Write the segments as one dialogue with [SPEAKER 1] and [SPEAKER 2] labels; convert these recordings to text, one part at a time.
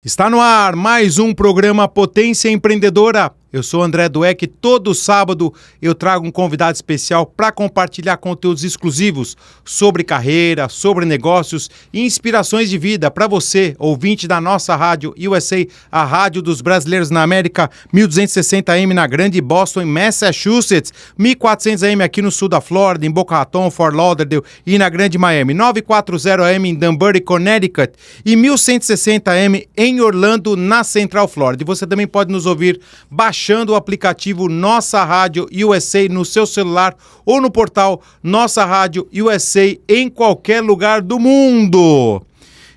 [SPEAKER 1] Está no ar mais um programa Potência Empreendedora. Eu sou André Dueck e todo sábado eu trago um convidado especial para compartilhar conteúdos exclusivos sobre carreira, sobre negócios e inspirações de vida para você, ouvinte da nossa rádio USA, a rádio dos brasileiros na América, 1260 AM na Grande Boston, em Massachusetts, 1400 AM aqui no sul da Flórida, em Boca Raton, Fort Lauderdale e na Grande Miami, 940 AM em Danbury, Connecticut e 1160 AM em Orlando, na Central Florida. E você também pode nos ouvir baixando o aplicativo Nossa Rádio USA no seu celular ou no portal Nossa Rádio USA em qualquer lugar do mundo.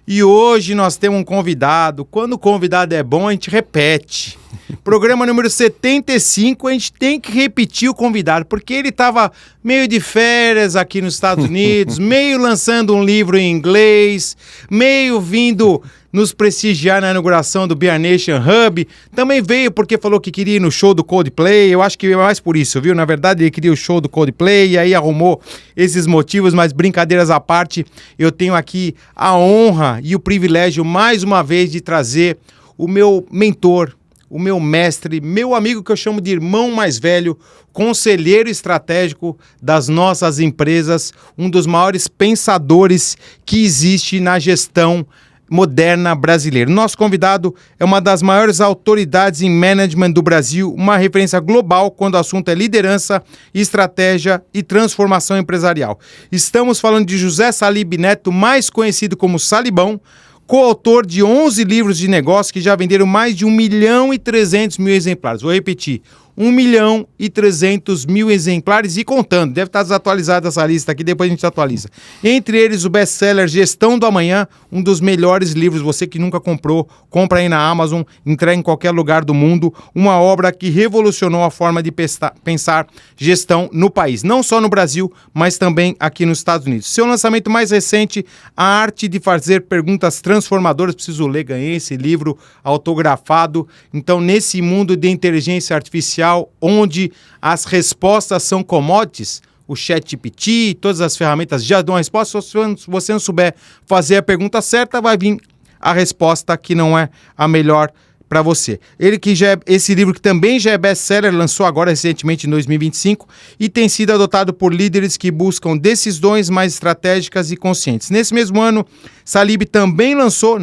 [SPEAKER 1] E hoje nós temos um convidado. Quando o convidado é bom, a gente repete. Programa número 75, a gente tem que repetir o convidado, porque ele estava meio de férias aqui nos Estados Unidos, meio lançando um livro em inglês, meio vindo nos prestigiar na inauguração do Beer Nation Hub. Também veio porque falou que queria ir no show do Coldplay. Eu acho que é mais por isso, viu? Na verdade, ele queria o show do Coldplay e aí arrumou esses motivos, mas brincadeiras à parte, eu tenho aqui a honra e o privilégio, mais uma vez, de trazer o meu mentor, o meu mestre, meu amigo que eu chamo de irmão mais velho, conselheiro estratégico das nossas empresas, um dos maiores pensadores que existe na gestão moderna brasileira. Nosso convidado é uma das maiores autoridades em management do Brasil, uma referência global quando o assunto é liderança, estratégia e transformação empresarial. Estamos falando de José Salib Neto, mais conhecido como Salibão, coautor de 11 livros de negócio que já venderam mais de 1.300.000 exemplares. Vou repetir, 1.300.000 exemplares e contando. Deve estar desatualizada essa lista aqui, depois a gente atualiza. Entre eles, o best-seller Gestão do Amanhã, um dos melhores livros. Você que nunca comprou, compra aí na Amazon, entrega em qualquer lugar do mundo. Uma obra que revolucionou a forma de pensar gestão no país. Não só no Brasil, mas também aqui nos Estados Unidos. Seu lançamento mais recente, A Arte de Fazer Perguntas Transformadoras. Preciso ler, ganhei esse livro autografado. Então, nesse mundo de inteligência artificial, onde as respostas são commodities, o ChatGPT, todas as ferramentas já dão a resposta. Se você não souber fazer a pergunta certa, vai vir a resposta que não é a melhor para você. Esse livro que também já é best-seller, lançou agora recentemente em 2025 e tem sido adotado por líderes que buscam decisões mais estratégicas e conscientes. Nesse mesmo ano, Salib também lançou,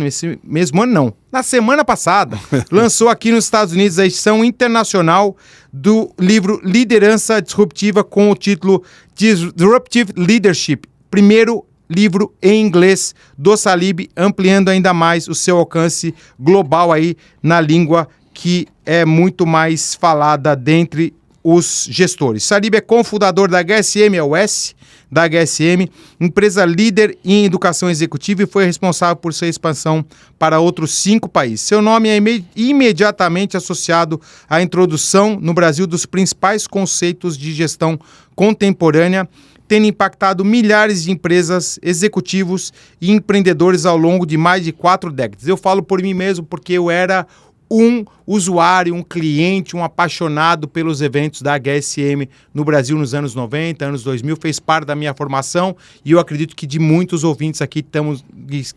[SPEAKER 1] na semana passada, lançou aqui nos Estados Unidos a edição internacional do livro Liderança Disruptiva com o título Disruptive Leadership, primeiro livro em inglês do Salib, ampliando ainda mais o seu alcance global aí na língua que é muito mais falada dentre os gestores. Salib é cofundador da HSM, é o S da HSM, empresa líder em educação executiva e foi responsável por sua expansão para outros 5 países. Seu nome é imediatamente associado à introdução no Brasil dos principais conceitos de gestão contemporânea, tendo impactado milhares de empresas, executivos e empreendedores ao longo de mais de 4 décadas. Eu falo por mim mesmo porque eu era um usuário, um cliente, um apaixonado pelos eventos da HSM no Brasil nos anos 90, anos 2000, fez parte da minha formação e eu acredito que de muitos ouvintes aqui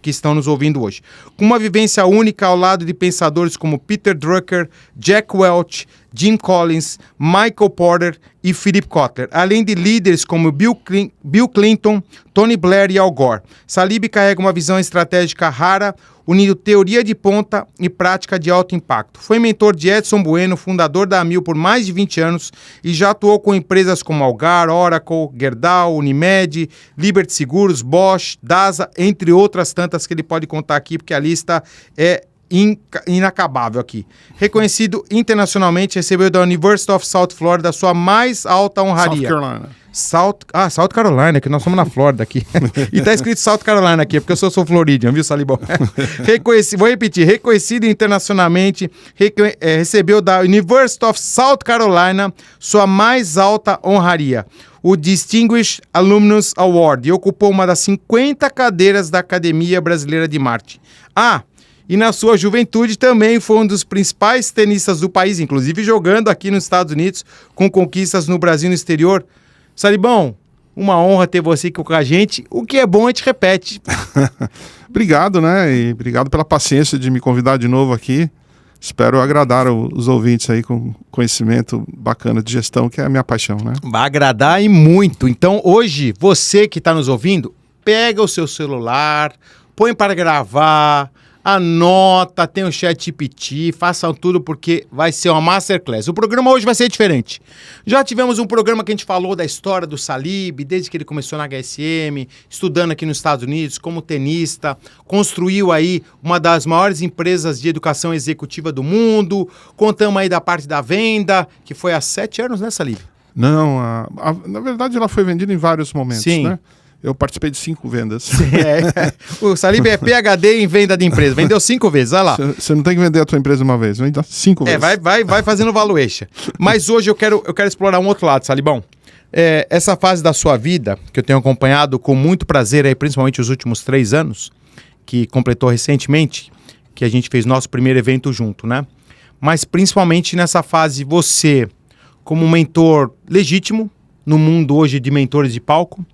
[SPEAKER 1] que estão nos ouvindo hoje. Com uma vivência única ao lado de pensadores como Peter Drucker, Jack Welch, Jim Collins, Michael Porter e Philip Kotler, além de líderes como Bill Clinton, Tony Blair e Al Gore. Salib carrega uma visão estratégica rara, unindo teoria de ponta e prática de alto impacto. Foi mentor de Edson Bueno, fundador da Amil por mais de 20 anos e já atuou com empresas como Algar, Oracle, Gerdau, Unimed, Liberty Seguros, Bosch, DASA, entre outras tantas que ele pode contar aqui, porque a lista é inacabável aqui. Reconhecido internacionalmente, recebeu da University of South Florida a sua mais alta honraria. South Carolina, que nós somos na Flórida aqui. E tá escrito South Carolina aqui, porque eu sou Floridian, viu, Salibão? Vou repetir, reconhecido internacionalmente, recebeu da University of South Carolina sua mais alta honraria, o Distinguished Alumnus Award, e ocupou uma das 50 cadeiras da Academia Brasileira de Marketing. E na sua juventude também foi um dos principais tenistas do país, inclusive jogando aqui nos Estados Unidos, com conquistas no Brasil e no exterior. Salibão, Uma honra ter você aqui com a gente. O que é bom, a gente repete.
[SPEAKER 2] Obrigado, né? E obrigado pela paciência de me convidar de novo aqui. Espero agradar os ouvintes aí com conhecimento bacana de gestão, que é a minha paixão, né?
[SPEAKER 1] Vai agradar e muito. Então, hoje, você que está nos ouvindo, pega o seu celular, põe para gravar, anota, tem o ChatGPT, façam tudo porque vai ser uma masterclass. O programa hoje vai ser diferente. Já tivemos um programa que a gente falou da história do Salib, desde que ele começou na HSM, estudando aqui nos Estados Unidos como tenista, construiu aí uma das maiores empresas de educação executiva do mundo, contamos aí da parte da venda, que foi há 7 anos, né, Salib?
[SPEAKER 2] Não, na verdade ela foi vendida em vários momentos,
[SPEAKER 1] Sim.
[SPEAKER 2] né? Eu participei de 5 vendas.
[SPEAKER 1] O Salib é PhD em venda de empresa. Vendeu 5 vezes, olha lá.
[SPEAKER 2] Você não tem que vender a tua empresa uma vez, vende 5 vezes.
[SPEAKER 1] Vai fazendo valuation. Mas hoje eu quero explorar um outro lado, Salibão. Essa fase da sua vida, que eu tenho acompanhado com muito prazer, aí, principalmente os últimos 3 anos, que completou recentemente, que a gente fez nosso primeiro evento junto, né? Mas principalmente nessa fase, você, como um mentor legítimo, no mundo hoje de mentores de palco,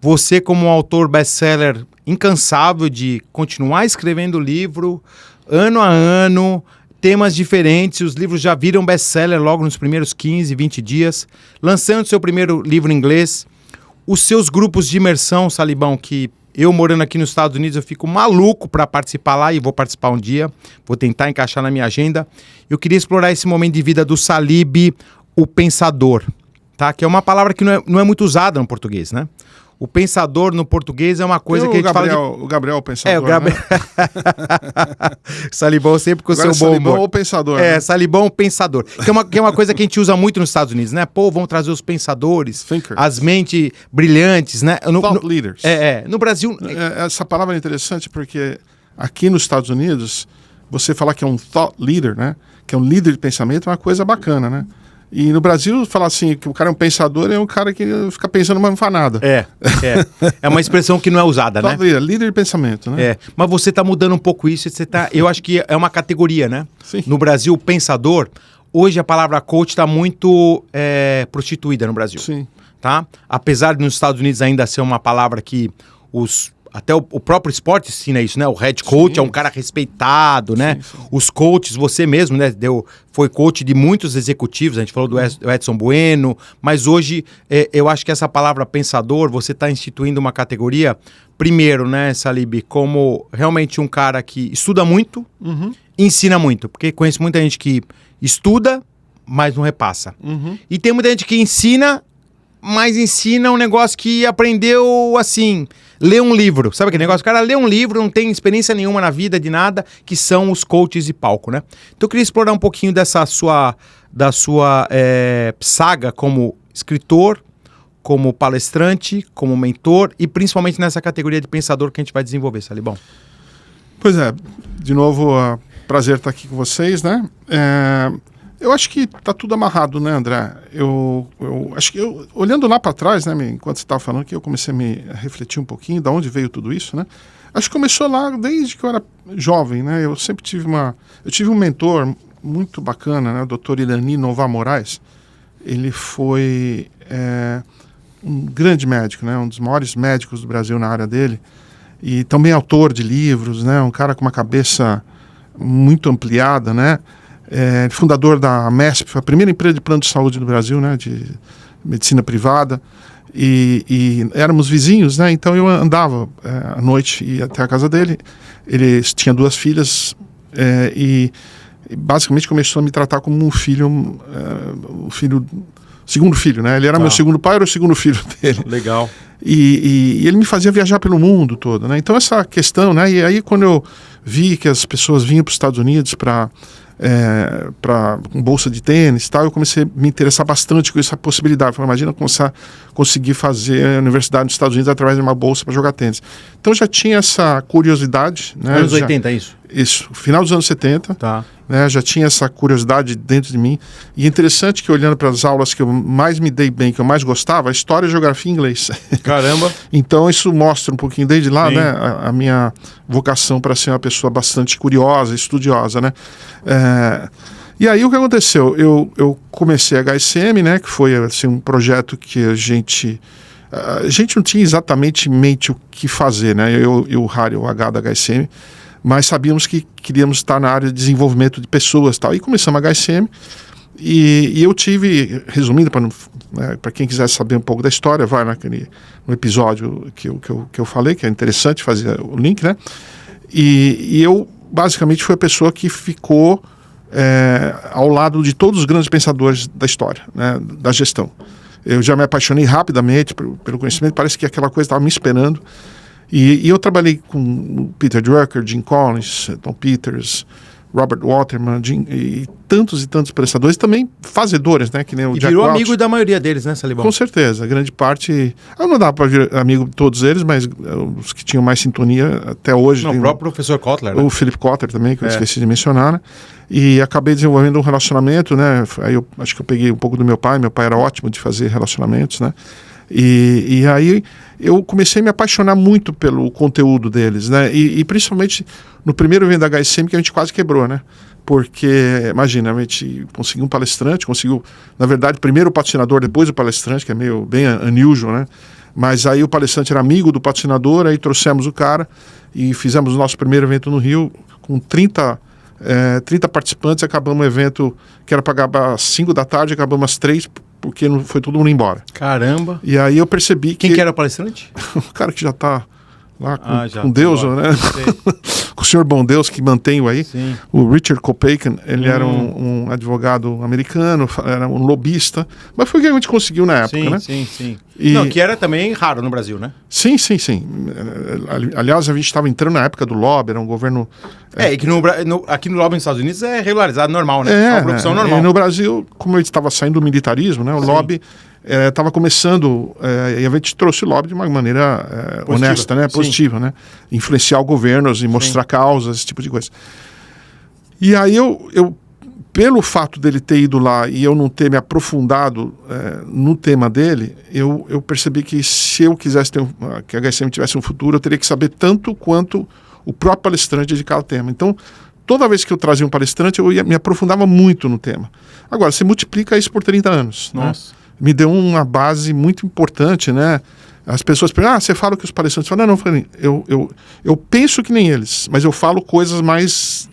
[SPEAKER 1] você como um autor best-seller incansável de continuar escrevendo livro, ano a ano, temas diferentes, os livros já viram best-seller logo nos primeiros 15, 20 dias, lançando seu primeiro livro em inglês, os seus grupos de imersão, Salibão, que eu morando aqui nos Estados Unidos, eu fico maluco para participar lá e vou participar um dia, vou tentar encaixar na minha agenda. Eu queria explorar esse momento de vida do Salib, o pensador, tá? Que é uma palavra que não é muito usada no português, né? O pensador no português é uma coisa que a gente fala de...
[SPEAKER 2] O Gabriel, o pensador,
[SPEAKER 1] o Gabriel... Né? Salibão sempre com o seu bom humor.
[SPEAKER 2] O pensador.
[SPEAKER 1] Salibão, o pensador. Que é uma coisa que a gente usa muito nos Estados Unidos, né? Pô, vão trazer os pensadores,
[SPEAKER 2] Thinkers.
[SPEAKER 1] As mentes brilhantes, né?
[SPEAKER 2] Thought leaders.
[SPEAKER 1] No Brasil...
[SPEAKER 2] Essa palavra é interessante porque aqui nos Estados Unidos, você falar que é um thought leader, né? Que é um líder de pensamento, é uma coisa bacana, né? E no Brasil, falar assim, que o cara é um pensador, é um cara que fica pensando, mas não faz nada.
[SPEAKER 1] É uma expressão que não é usada, né?
[SPEAKER 2] Líder de pensamento, né?
[SPEAKER 1] Mas você está mudando um pouco isso, eu acho que é uma categoria, né?
[SPEAKER 2] Sim.
[SPEAKER 1] No Brasil, pensador, hoje a palavra coach está muito prostituída no Brasil.
[SPEAKER 2] Sim.
[SPEAKER 1] Tá? Apesar de nos Estados Unidos ainda ser uma palavra que até o próprio esporte ensina isso, né? O head coach é um cara respeitado, né?
[SPEAKER 2] Sim.
[SPEAKER 1] Os coaches, você mesmo, né? Foi coach de muitos executivos, a gente falou do Edson Bueno, mas hoje eu acho que essa palavra pensador, você está instituindo uma categoria, primeiro, né, Salib, como realmente um cara que estuda muito, ensina muito, porque conheço muita gente que estuda, mas não repassa. E tem muita gente que ensina, mas ensina um negócio que aprendeu assim... Ler um livro, sabe aquele negócio? O cara lê um livro, não tem experiência nenhuma na vida de nada, que são os coaches de palco, né? Então eu queria explorar um pouquinho da sua saga como escritor, como palestrante, como mentor e principalmente nessa categoria de pensador que a gente vai desenvolver, Salibão.
[SPEAKER 2] Pois é, de novo, prazer estar aqui com vocês, né? Eu acho que está tudo amarrado, né, André? Eu acho que olhando lá para trás, né, enquanto você estava falando aqui, eu comecei a refletir um pouquinho de onde veio tudo isso, né? Acho que começou lá desde que eu era jovem, né? Eu sempre tive um mentor muito bacana, né? O Dr. Irani Novar Moraes. Ele foi um grande médico, né? Um dos maiores médicos do Brasil na área dele e também autor de livros, né? Um cara com uma cabeça muito ampliada, né? Fundador da MESP, foi a primeira empresa de plano de saúde do Brasil, né, de medicina privada, e éramos vizinhos, né, então eu andava à noite e ia até a casa dele. Ele tinha 2 filhas e basicamente começou a me tratar como um filho, segundo filho, né, ele era meu segundo pai, era o segundo filho dele.
[SPEAKER 1] Legal.
[SPEAKER 2] E ele me fazia viajar pelo mundo todo, né, então essa questão, né, e aí quando eu vi que as pessoas vinham para os Estados Unidos com bolsa de tênis e tal, eu comecei a me interessar bastante com essa possibilidade. Falei, imagina conseguir fazer a universidade nos Estados Unidos através de uma bolsa para jogar tênis. Então já tinha essa curiosidade. Né?
[SPEAKER 1] Anos 80, é isso?
[SPEAKER 2] Isso, final dos anos 70.
[SPEAKER 1] Tá.
[SPEAKER 2] Né, já tinha essa curiosidade dentro de mim. E é interessante que, olhando para as aulas que eu mais me dei bem, que eu mais gostava, a história, geografia e inglês.
[SPEAKER 1] Caramba!
[SPEAKER 2] Então isso mostra um pouquinho desde lá, né, a minha vocação para ser uma pessoa bastante curiosa, estudiosa, né? E aí o que aconteceu? Eu comecei a HSM, né, que foi assim, um projeto que a gente a gente não tinha exatamente em mente o que fazer, né? Eu e o Harry, o H da HSM, mas sabíamos que queríamos estar na área de desenvolvimento de pessoas e tal. E começamos a HSM e eu tive, resumindo, para quem quiser saber um pouco da história, vai no episódio que eu falei, que é interessante fazer o link, né? E eu, basicamente, fui a pessoa que ficou ao lado de todos os grandes pensadores da história, né, da gestão. Eu já me apaixonei rapidamente pelo conhecimento, parece que aquela coisa estava me esperando. E eu trabalhei com Peter Drucker, Jim Collins, Tom Peters, Robert Waterman e tantos pensadores, também fazedores, né? Que nem o
[SPEAKER 1] e
[SPEAKER 2] Jack
[SPEAKER 1] virou
[SPEAKER 2] Welch.
[SPEAKER 1] amigo da maioria deles, né, Salibão?
[SPEAKER 2] Com certeza, grande parte... Eu não dá para vir amigo de todos eles, mas os que tinham mais sintonia até hoje...
[SPEAKER 1] Não, o próprio professor Kotler, né?
[SPEAKER 2] O Philip Kotler também, que eu esqueci de mencionar, né? E acabei desenvolvendo um relacionamento, né? Aí eu acho que eu peguei um pouco do meu pai era ótimo de fazer relacionamentos, né? E aí eu comecei a me apaixonar muito pelo conteúdo deles, né? E principalmente no primeiro evento da HSM que a gente quase quebrou, né? Porque, imagina, a gente conseguiu um palestrante, na verdade, primeiro o patrocinador, depois o palestrante, que é meio bem unusual, né? Mas aí o palestrante era amigo do patrocinador, aí trouxemos o cara e fizemos o nosso primeiro evento no Rio com 30 participantes, acabamos o evento que era para acabar às 5 da tarde, acabamos às 3, porque foi todo mundo embora.
[SPEAKER 1] Caramba!
[SPEAKER 2] E aí eu percebi que...
[SPEAKER 1] Quem que era o palestrante?
[SPEAKER 2] O cara que já está lá
[SPEAKER 1] já
[SPEAKER 2] com Deus, né? Com o senhor bom Deus que mantém-o aí.
[SPEAKER 1] Sim.
[SPEAKER 2] O Richard Kopeiken, ele era um advogado americano, era um lobista, mas foi o que a gente conseguiu na época, né?
[SPEAKER 1] Sim.
[SPEAKER 2] E...
[SPEAKER 1] Não, que era também raro no Brasil, né?
[SPEAKER 2] Sim. Aliás, a gente estava entrando na época do lobby, era um governo...
[SPEAKER 1] E que aqui no lobby nos Estados Unidos é regularizado, normal, né? É uma profissão normal.
[SPEAKER 2] E no Brasil, como a gente estava saindo do militarismo, né? O lobby estava começando, e a gente trouxe o lobby de uma maneira honesta, né? Positiva, né? Influenciar governos e mostrar causas, esse tipo de coisa. E aí eu pelo fato dele ter ido lá e eu não ter me aprofundado no tema dele, eu percebi que se eu quisesse que a HSM tivesse um futuro, eu teria que saber tanto quanto o próprio palestrante de cada tema. Então, toda vez que eu trazia um palestrante, eu me aprofundava muito no tema. Agora, você multiplica isso por 30 anos.
[SPEAKER 1] Nossa.
[SPEAKER 2] Né? Me deu uma base muito importante, né? As pessoas perguntam, você fala o que os palestrantes falam? Não, eu penso que nem eles, mas eu falo coisas mais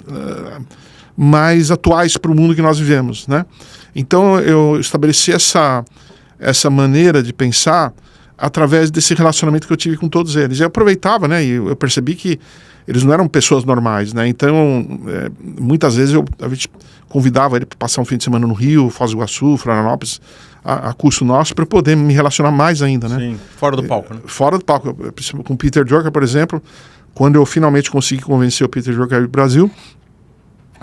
[SPEAKER 2] atuais para o mundo que nós vivemos, né? Então, eu estabeleci essa maneira de pensar através desse relacionamento que eu tive com todos eles. Eu aproveitava, né? E eu percebi que eles não eram pessoas normais, né? Então, muitas vezes a gente convidava ele para passar um fim de semana no Rio, Foz do Iguaçu, Florianópolis, a custo nosso, para poder me relacionar mais ainda, né?
[SPEAKER 1] Sim, fora do palco, né?
[SPEAKER 2] Fora do palco. Com o Peter Drucker, por exemplo, quando eu finalmente consegui convencer o Peter Drucker a ir para o Brasil,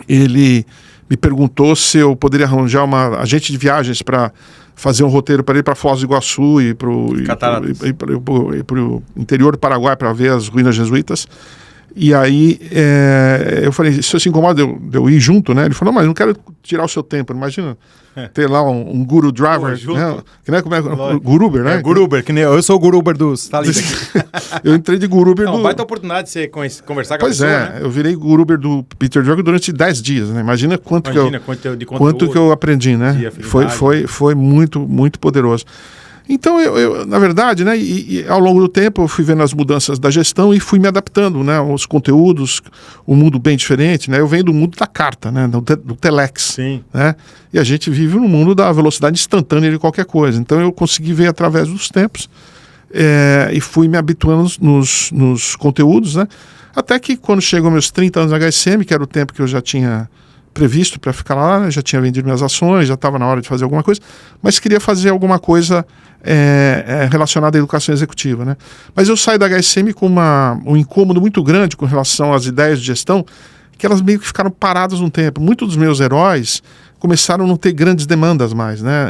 [SPEAKER 2] ele me perguntou se eu poderia arranjar uma agente de viagens para fazer um roteiro para ir para Foz do Iguaçu e para o interior do Paraguai para ver as ruínas jesuítas. E aí eu falei, se eu se incomoda de eu ir junto, né? Ele falou, mas não quero tirar o seu tempo, imagina ter lá um guru driver, né? Como é? Guruber, né?
[SPEAKER 1] Guruber, que nem eu sou o Guruber dos Talibã.
[SPEAKER 2] Eu entrei de Guruber
[SPEAKER 1] do... Vai ter a oportunidade de você conversar com a pessoa, né?
[SPEAKER 2] Eu virei Guruber do Peter Drucker durante 10 dias, né? Imagina quanto que eu aprendi, né? Foi muito, muito poderoso. Então, eu na verdade, né, e ao longo do tempo eu fui vendo as mudanças da gestão e fui me adaptando, né, aos conteúdos, um mundo bem diferente, né, eu venho do mundo da carta, né, do telex,
[SPEAKER 1] Sim.
[SPEAKER 2] Né, e a gente vive no mundo da velocidade instantânea de qualquer coisa, então eu consegui ver através dos tempos e fui me habituando nos conteúdos, né, até que quando chegou meus 30 anos na HSM, que era o tempo que eu já tinha previsto para ficar lá, né, já tinha vendido minhas ações, já estava na hora de fazer alguma coisa, mas queria fazer alguma coisa relacionada à educação executiva, né? Mas eu saí da HSM com um incômodo muito grande com relação às ideias de gestão, que elas meio que ficaram paradas um tempo. Muitos dos meus heróis começaram a não ter grandes demandas mais, né?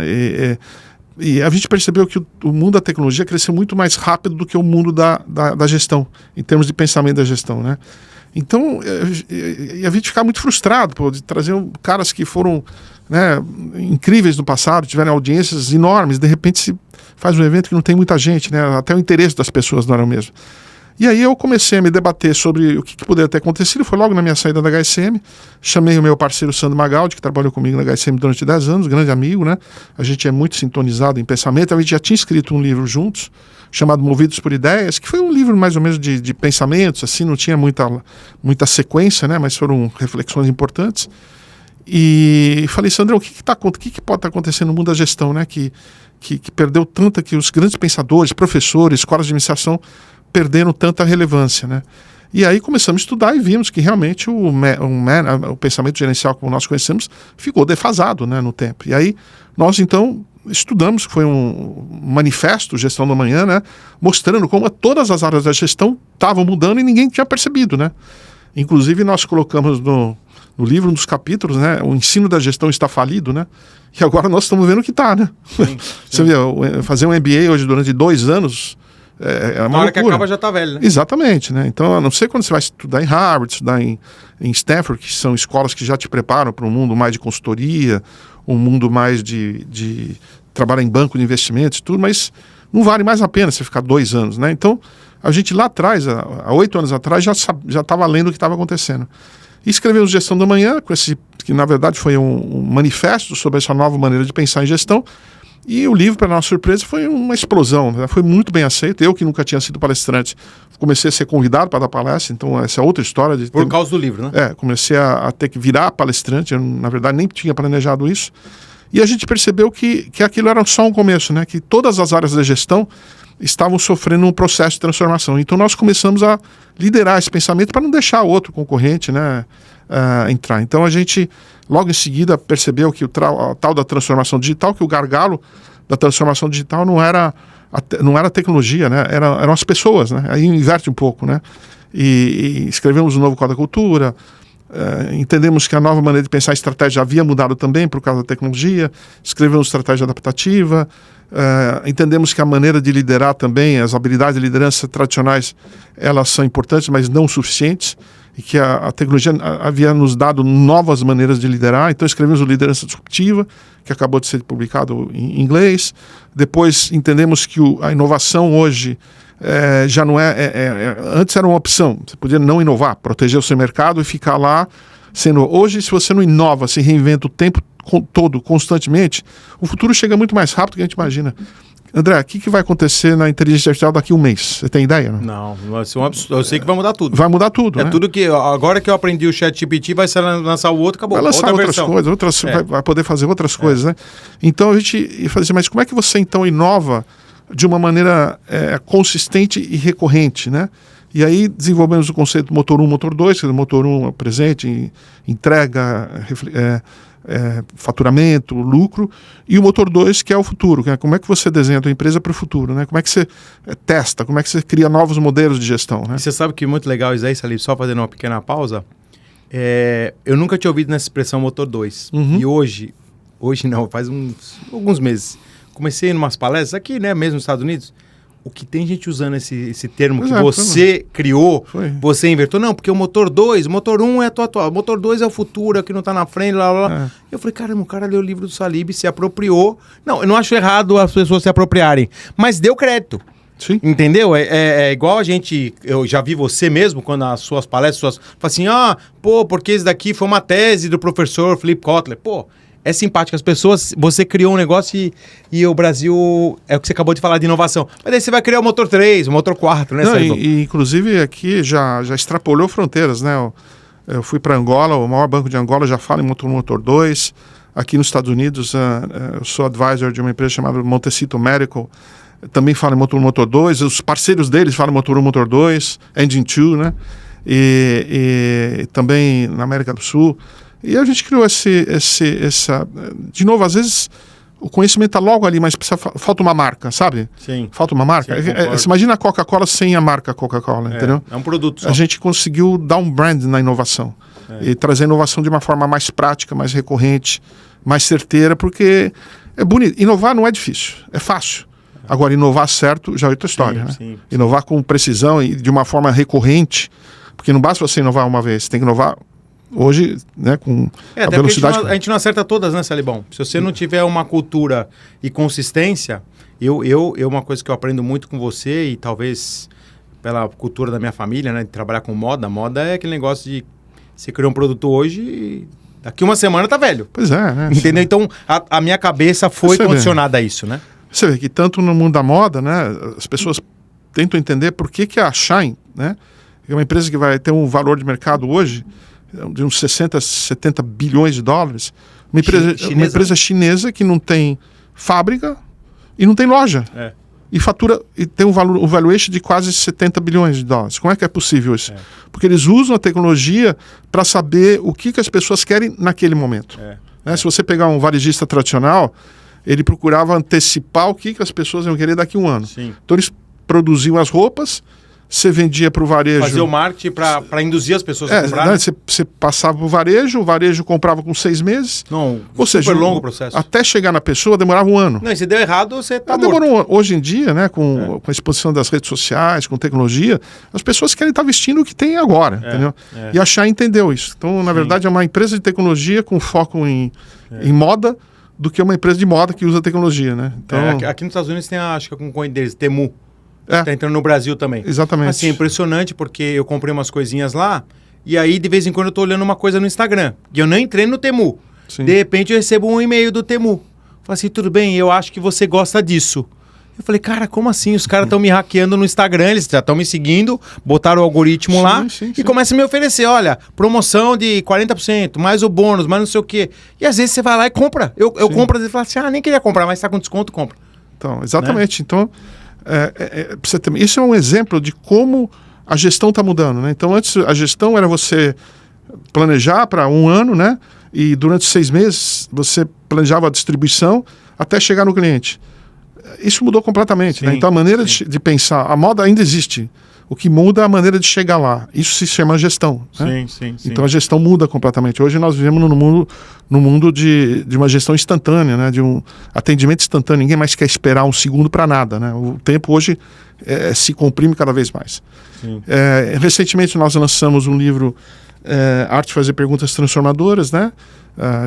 [SPEAKER 2] E a gente percebeu que o mundo da tecnologia cresceu muito mais rápido do que o mundo da gestão, em termos de pensamento da gestão, né? Então, a gente fica muito frustrado de trazer caras que foram, né, incríveis no passado, tiveram audiências enormes, de repente se faz um evento que não tem muita gente, né, até o interesse das pessoas não era o mesmo. E aí eu comecei a me debater sobre o que poderia ter acontecido. Foi logo na minha saída da HSM. Chamei o meu parceiro Sandro Magaldi, que trabalhou comigo na HSM durante 10 anos, grande amigo, né? A gente é muito sintonizado em pensamento. A gente já tinha escrito um livro juntos, chamado Movidos por Ideias, que foi um livro mais ou menos de pensamentos, assim, não tinha muita sequência, né? Mas foram reflexões importantes. E falei, Sandro, o que pode estar acontecendo no mundo da gestão, né? Que perdeu tanta, que os grandes pensadores, professores, escolas de administração perderam tanta relevância, né? E aí começamos a estudar e vimos que realmente o pensamento gerencial como nós conhecemos ficou defasado, né, no tempo. E aí nós então estudamos, foi um manifesto Gestão do Amanhã, né, mostrando como todas as áreas da gestão estavam mudando e ninguém tinha percebido, né? Inclusive nós colocamos no livro, um dos capítulos, né, o ensino da gestão está falido, né? E agora nós estamos vendo que está, né? Sim. Você vê, fazer um MBA hoje durante 2 anos é uma
[SPEAKER 1] na hora
[SPEAKER 2] loucura.
[SPEAKER 1] Que acaba já está velho, né?
[SPEAKER 2] Exatamente, né? Então, a não ser quando você vai estudar em Harvard, estudar em Stanford, que são escolas que já te preparam para um mundo mais de consultoria, um mundo mais de trabalhar em banco de investimentos e tudo, mas não vale mais a pena você ficar 2 anos, né? Então, a gente lá atrás, há 8 anos atrás, já estava lendo o que estava acontecendo. E escrevemos Gestão da Manhã, que na verdade foi um manifesto sobre essa nova maneira de pensar em gestão. E o livro, para nossa surpresa, foi uma explosão, né? Foi muito bem aceito. Eu, que nunca tinha sido palestrante, comecei a ser convidado para dar palestra, então essa é outra história.
[SPEAKER 1] Por causa do livro, né?
[SPEAKER 2] Comecei a ter que virar palestrante, eu, na verdade, nem tinha planejado isso. E a gente percebeu que aquilo era só um começo, né? Que todas as áreas da gestão estavam sofrendo um processo de transformação. Então nós começamos a liderar esse pensamento para não deixar outro concorrente, né, entrar. Então a gente, logo em seguida, percebeu que a tal da transformação digital, que o gargalo da transformação digital não era a tecnologia, né, eram as pessoas, né? Aí inverte um pouco, né? E escrevemos um novo Código da Cultura, entendemos que a nova maneira de pensar em estratégia havia mudado também por causa da tecnologia, escrevemos estratégia adaptativa, entendemos que a maneira de liderar também, as habilidades de liderança tradicionais, elas são importantes, mas não suficientes, e que a tecnologia havia nos dado novas maneiras de liderar. Então escrevemos o Liderança Disruptiva, que acabou de ser publicado em inglês. Depois entendemos que a inovação hoje já não antes era uma opção, você podia não inovar, proteger o seu mercado e ficar lá sendo. Hoje, se você não inova, se reinventa o tempo todo, constantemente, o futuro chega muito mais rápido do que a gente imagina. André, o que vai acontecer na inteligência artificial daqui a 1 mês? Você tem ideia?
[SPEAKER 1] Não, vai ser um absurdo. Eu sei que vai mudar tudo.
[SPEAKER 2] Vai mudar tudo, né?
[SPEAKER 1] Tudo que... Agora que eu aprendi o ChatGPT, vai lançar o outro, acabou.
[SPEAKER 2] Vai lançar
[SPEAKER 1] outra
[SPEAKER 2] outras
[SPEAKER 1] versão.
[SPEAKER 2] Coisas, vai poder fazer outras coisas, né? Então a gente ia fazer assim, mas como é que você então inova de uma maneira consistente e recorrente, né? E aí desenvolvemos o conceito do motor 1, motor 2, que o motor 1 é o presente, entrega, faturamento, lucro, e o motor 2, que é o futuro, que é como é que você desenha a tua empresa para o futuro, né? Como é que você testa, como é que você cria novos modelos de gestão, né?
[SPEAKER 1] E você sabe que é muito legal isso aí, Salib, só fazendo uma pequena pausa, eu nunca tinha ouvido nessa expressão motor 2, e hoje não, faz alguns meses, comecei em umas palestras aqui, né, mesmo nos Estados Unidos, o que tem gente usando esse termo que você criou, você inventou. Não, porque o motor 2, o motor 1 é atual, o motor 2 é o futuro, é o que não está na frente, blá, blá, blá. Eu falei, caramba, o cara leu o livro do Salib, se apropriou. Não, eu não acho errado as pessoas se apropriarem, mas deu crédito.
[SPEAKER 2] Sim.
[SPEAKER 1] Entendeu? É igual a gente, eu já vi você mesmo, quando as suas palestras, fala assim, porque esse daqui foi uma tese do professor Philip Kotler. É simpático, as pessoas, você criou um negócio e o Brasil, é o que você acabou de falar de inovação. Mas daí você vai criar o motor 3, o motor 4, né?
[SPEAKER 2] Não, inclusive aqui já extrapolou fronteiras, né? Eu fui para Angola, o maior banco de Angola já fala em motor 2. Aqui nos Estados Unidos, eu sou advisor de uma empresa chamada Montecito Medical, também fala em motor 2. Os parceiros deles falam motor 1, motor 2, Engine 2, né? E também na América do Sul. E a gente criou essa... De novo, às vezes o conhecimento está logo ali, mas falta uma marca, sabe?
[SPEAKER 1] Sim.
[SPEAKER 2] Falta uma marca. Você imagina a Coca-Cola sem a marca Coca-Cola, entendeu?
[SPEAKER 1] É um produto só.
[SPEAKER 2] A gente conseguiu dar um brand na inovação. E trazer a inovação de uma forma mais prática, mais recorrente, mais certeira, porque é bonito. Inovar não é difícil, é fácil. Agora, inovar certo já é outra história, né?
[SPEAKER 1] Sim.
[SPEAKER 2] Inovar com precisão e de uma forma recorrente, porque não basta você inovar uma vez, você tem que inovar hoje, né, com a velocidade...
[SPEAKER 1] A gente não acerta todas, né, Salibão? Se você não tiver uma cultura e consistência, uma coisa que eu aprendo muito com você, e talvez pela cultura da minha família, né? De trabalhar com moda. Moda é aquele negócio de você criar um produto hoje e daqui uma semana tá velho.
[SPEAKER 2] Pois é, né?
[SPEAKER 1] Entendeu? Então, a minha cabeça foi condicionada a isso, né?
[SPEAKER 2] Você vê que tanto no mundo da moda, né? As pessoas tentam entender por que a Shein, né? É uma empresa que vai ter um valor de mercado hoje de uns 60, 70 bilhões de dólares. Uma empresa chinesa que não tem fábrica e não tem loja. E fatura e tem um valuation de quase 70 bilhões de dólares. Como é que é possível isso? Porque eles usam a tecnologia para saber o que as pessoas querem naquele momento. Né? Se você pegar um varejista tradicional, ele procurava antecipar o que as pessoas iam querer daqui a um ano.
[SPEAKER 1] Sim.
[SPEAKER 2] Então eles produziam as roupas, você vendia para o varejo...
[SPEAKER 1] Fazer o marketing para induzir as pessoas a comprar.
[SPEAKER 2] Né? Você passava para o varejo comprava com 6 meses.
[SPEAKER 1] Não,
[SPEAKER 2] ou seja,
[SPEAKER 1] longo o processo.
[SPEAKER 2] Até chegar na pessoa demorava um ano.
[SPEAKER 1] Não, e se deu errado, você tá morto.
[SPEAKER 2] Demorou um ano. Hoje em dia, né, com a exposição das redes sociais, com tecnologia, as pessoas querem estar vestindo o que tem agora, entendeu? E a Shein entendeu isso. Então, na verdade, é uma empresa de tecnologia com foco em moda do que uma empresa de moda que usa tecnologia, né? Então...
[SPEAKER 1] aqui nos Estados Unidos tem, acho que é com o deles, Temu. Tá entrando no Brasil também.
[SPEAKER 2] Exatamente.
[SPEAKER 1] Assim, é impressionante, porque eu comprei umas coisinhas lá, e aí de vez em quando eu tô olhando uma coisa no Instagram, e eu nem entrei no Temu.
[SPEAKER 2] Sim.
[SPEAKER 1] De repente eu recebo um e-mail do Temu. Falei assim, tudo bem, eu acho que você gosta disso. Eu falei, cara, como assim? Os caras estão me hackeando no Instagram, eles já estão me seguindo, botaram o algoritmo lá e começam a me oferecer, olha, promoção de 40%, mais o bônus, mais não sei o quê. E às vezes você vai lá e compra. Eu compro, às vezes falo assim, nem queria comprar, mas tá com desconto, compra.
[SPEAKER 2] Então, exatamente. Né? Então... isso é um exemplo de como a gestão está mudando, né? Então antes a gestão era você planejar para um ano, né? E durante 6 meses você planejava a distribuição até chegar no cliente. Isso mudou completamente, né? Então a maneira de pensar, a moda ainda existe. O que muda é a maneira de chegar lá. Isso se chama gestão. Né?
[SPEAKER 1] Sim.
[SPEAKER 2] Então a gestão muda completamente. Hoje nós vivemos no mundo de uma gestão instantânea, né? De um atendimento instantâneo. Ninguém mais quer esperar um segundo para nada. Né? O tempo hoje se comprime cada vez mais. Recentemente nós lançamos um livro, Arte de Fazer Perguntas Transformadoras, né?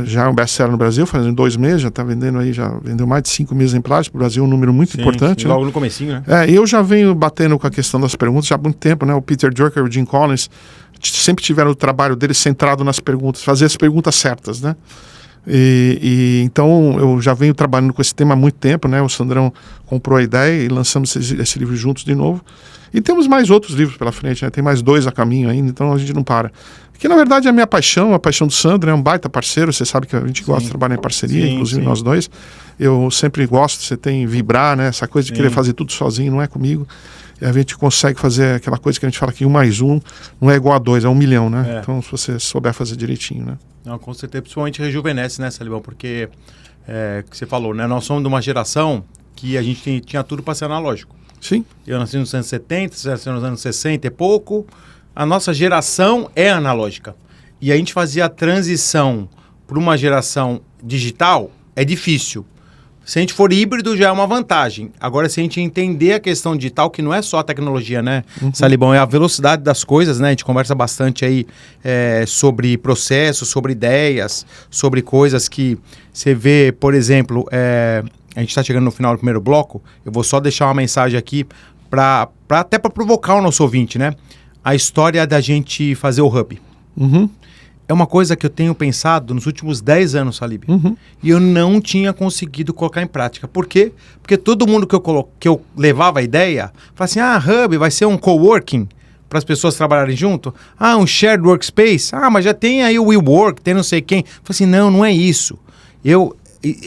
[SPEAKER 2] Já é um best-seller no Brasil, fazendo 2 meses, já está vendendo aí, já vendeu mais de 5 mil exemplares para o Brasil, um número muito importante.
[SPEAKER 1] Sim, logo no comecinho, né?
[SPEAKER 2] Eu já venho batendo com a questão das perguntas já há muito tempo, né? O Peter Drucker e o Jim Collins sempre tiveram o trabalho deles centrado nas perguntas, fazer as perguntas certas, né? Então eu já venho trabalhando com esse tema há muito tempo, né? O Sandrão comprou a ideia e lançamos esse livro juntos de novo. E temos mais outros livros pela frente, né? Tem mais 2 a caminho ainda, então a gente não para. Que na verdade é a minha paixão, a paixão do Sandro, é um baita parceiro, você sabe que a gente gosta de trabalhar em parceria, inclusive nós dois. Eu sempre gosto, você tem vibrar, né? Essa coisa de querer fazer tudo sozinho, não é comigo. E a gente consegue fazer aquela coisa que a gente fala que 1 mais 1 não é igual a 2, é 1 milhão, né? Então se você souber fazer direitinho, né?
[SPEAKER 1] Não, com certeza, principalmente rejuvenesce, né, Salibão? Porque, que você falou, né? Nós somos de uma geração que a gente tinha tudo para ser analógico.
[SPEAKER 2] Sim. Eu
[SPEAKER 1] nasci nos anos 70, você nasceu nos anos 60 e pouco. A nossa geração é analógica. E a gente fazia a transição para uma geração digital, é difícil. Se a gente for híbrido, já é uma vantagem. Agora, se a gente entender a questão digital, que não é só a tecnologia, né, Salibão? É a velocidade das coisas, né? A gente conversa bastante aí sobre processos, sobre ideias, sobre coisas que você vê, por exemplo... A gente está chegando no final do primeiro bloco, eu vou só deixar uma mensagem aqui até para provocar o nosso ouvinte, né? A história da gente fazer o Hub. É uma coisa que eu tenho pensado nos últimos 10 anos, Salib. E eu não tinha conseguido colocar em prática. Por quê? Porque todo mundo que eu levava a ideia, falava assim, Hub vai ser um coworking para as pessoas trabalharem junto? Um shared workspace? Mas já tem aí o WeWork, tem não sei quem. Eu falei assim, não é isso.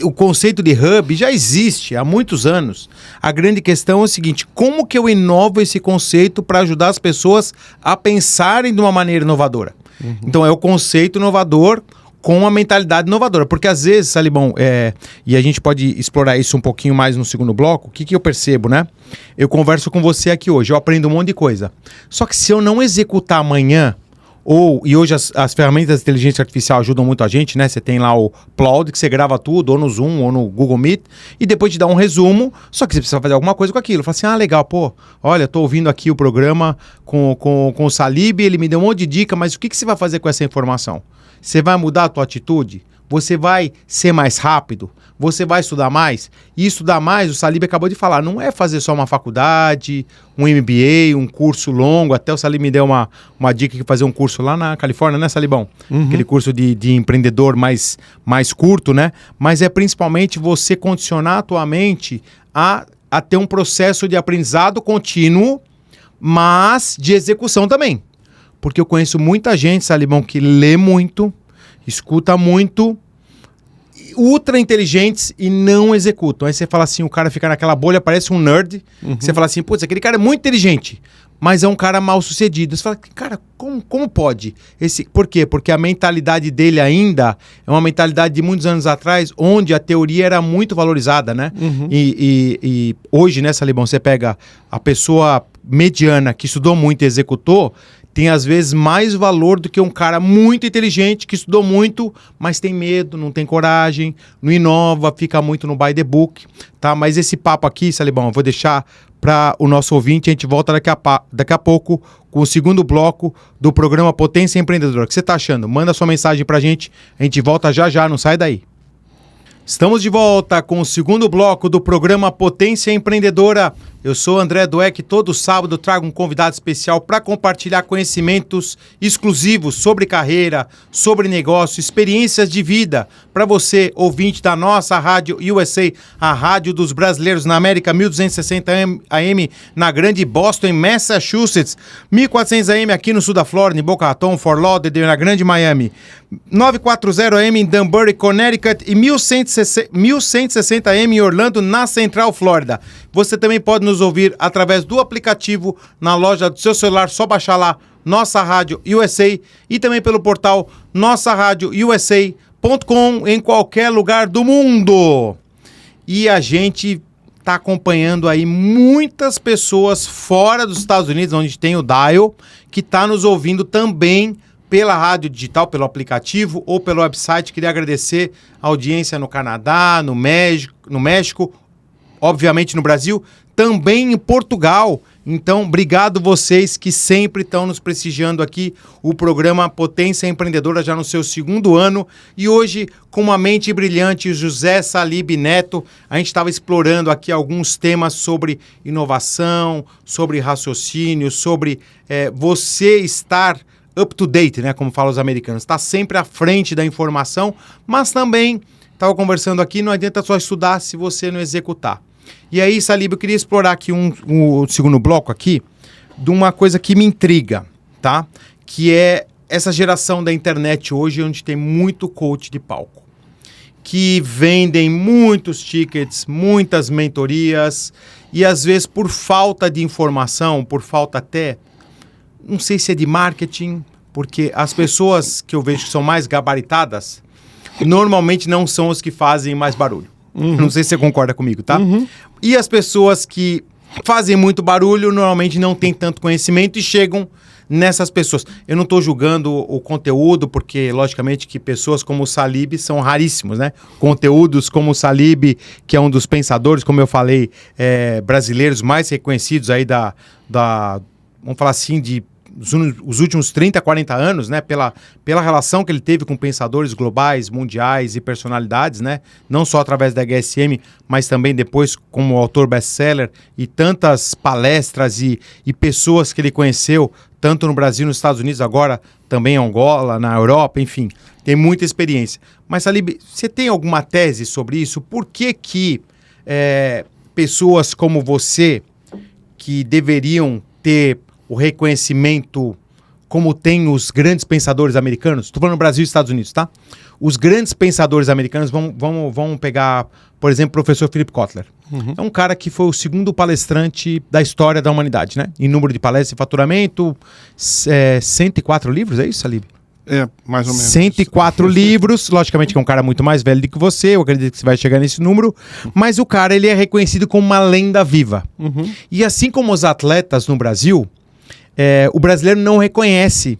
[SPEAKER 1] O conceito de hub já existe há muitos anos. A grande questão é o seguinte, como que eu inovo esse conceito para ajudar as pessoas a pensarem de uma maneira inovadora? Então é o conceito inovador com a mentalidade inovadora. Porque às vezes, Salibão, e a gente pode explorar isso um pouquinho mais no segundo bloco, o que eu percebo, né? Eu converso com você aqui hoje, eu aprendo um monte de coisa. Só que se eu não executar amanhã, e hoje as ferramentas de inteligência artificial ajudam muito a gente, né? Você tem lá o Claude, que você grava tudo, ou no Zoom, ou no Google Meet, e depois te dá um resumo, só que você precisa fazer alguma coisa com aquilo. Fala assim, legal, olha, tô ouvindo aqui o programa com o Salib, ele me deu um monte de dica, mas o que você vai fazer com essa informação? Você vai mudar a tua atitude? Você vai ser mais rápido? Você vai estudar mais? E estudar mais, o Salib acabou de falar, não é fazer só uma faculdade, um MBA, um curso longo. Até o Salib me deu uma dica de fazer um curso lá na Califórnia, né, Salibão? Aquele curso de empreendedor mais curto, né? Mas é principalmente você condicionar a tua mente a ter um processo de aprendizado contínuo, mas de execução também. Porque eu conheço muita gente, Salibão, que lê muito, escuta muito, ultra inteligentes e não executam. Aí você fala assim, o cara fica naquela bolha, parece um nerd. Você fala assim, putz, aquele cara é muito inteligente, mas é um cara mal sucedido. Você fala, cara, como pode? Por quê? Porque a mentalidade dele ainda é uma mentalidade de muitos anos atrás, onde a teoria era muito valorizada, né? E hoje, né, Salibão, você pega a pessoa mediana que estudou muito e executou, tem às vezes mais valor do que um cara muito inteligente que estudou muito, mas tem medo, não tem coragem, não inova, fica muito no by the book, tá? Mas esse papo aqui, Salibão, eu vou deixar para o nosso ouvinte. A gente volta daqui a pouco com o segundo bloco do programa Potência Empreendedora. O que você está achando? Manda sua mensagem para a gente volta já, não sai daí. Estamos de volta com o segundo bloco do programa Potência Empreendedora. Eu sou André Dweck, todo sábado trago um convidado especial para compartilhar conhecimentos exclusivos sobre carreira, sobre negócio, experiências de vida, para você, ouvinte da nossa Rádio USA, a rádio dos brasileiros na América, 1260 AM na grande Boston, em Massachusetts, 1400 AM aqui no sul da Flórida, em Boca Raton, Fort Lauderdale, na grande Miami, 940 AM em Danbury, Connecticut e 1160 AM em Orlando, na Central Flórida. Você também pode nos ouvir através do aplicativo na loja do seu celular, só baixar lá Nossa Rádio USA e também pelo portal nossaradiousa.com em qualquer lugar do mundo. E a gente está acompanhando aí muitas pessoas fora dos Estados Unidos, onde tem o Dial, que está nos ouvindo também pela rádio digital, pelo aplicativo ou pelo website. Queria agradecer a audiência no Canadá, no México, obviamente no Brasil, também em Portugal. Então, obrigado vocês que sempre estão nos prestigiando aqui, o programa Potência Empreendedora já no seu segundo ano. E hoje, com uma mente brilhante, José Salib Neto, a gente estava explorando aqui alguns temas sobre inovação, sobre raciocínio, sobre você estar up to date, né, como falam os americanos, está sempre à frente da informação, mas também, estava conversando aqui, não adianta só estudar se você não executar. E aí, Salib, eu queria explorar aqui o segundo bloco aqui, de uma coisa que me intriga, tá? Que é essa geração da internet hoje, onde tem muito coach de palco, que vendem muitos tickets, muitas mentorias, e às vezes por falta de informação, por falta até, não sei se é de marketing, porque as pessoas que eu vejo que são mais gabaritadas, normalmente não são os que fazem mais barulho. Não sei se você concorda comigo, tá? E as pessoas que fazem muito barulho, normalmente não têm tanto conhecimento e chegam nessas pessoas. Eu não estou julgando o conteúdo, porque, logicamente, que pessoas como o Salib são raríssimos, né? Conteúdos como o Salib, que é um dos pensadores, como eu falei, brasileiros mais reconhecidos aí vamos falar assim, os últimos 30, 40 anos, né, pela relação que ele teve com pensadores globais, mundiais e personalidades, né, não só através da HSM, mas também depois como autor best-seller e tantas palestras e pessoas que ele conheceu, tanto no Brasil, nos Estados Unidos, agora também em Angola, na Europa, enfim, tem muita experiência. Mas, Salib, você tem alguma tese sobre isso? Por que pessoas como você, que deveriam ter o reconhecimento como tem os grandes pensadores americanos, estou falando Brasil e Estados Unidos, tá? Os grandes pensadores americanos, vamos pegar, por exemplo, o professor Philip Kotler. É um cara que foi o segundo palestrante da história da humanidade, né? Em número de palestras e faturamento, 104 livros, é isso, Salib?
[SPEAKER 2] Mais ou menos.
[SPEAKER 1] 104 livros, logicamente que é um cara muito mais velho do que você, eu acredito que você vai chegar nesse número, mas o cara, ele é reconhecido como uma lenda viva. E assim como os atletas no Brasil, o brasileiro não reconhece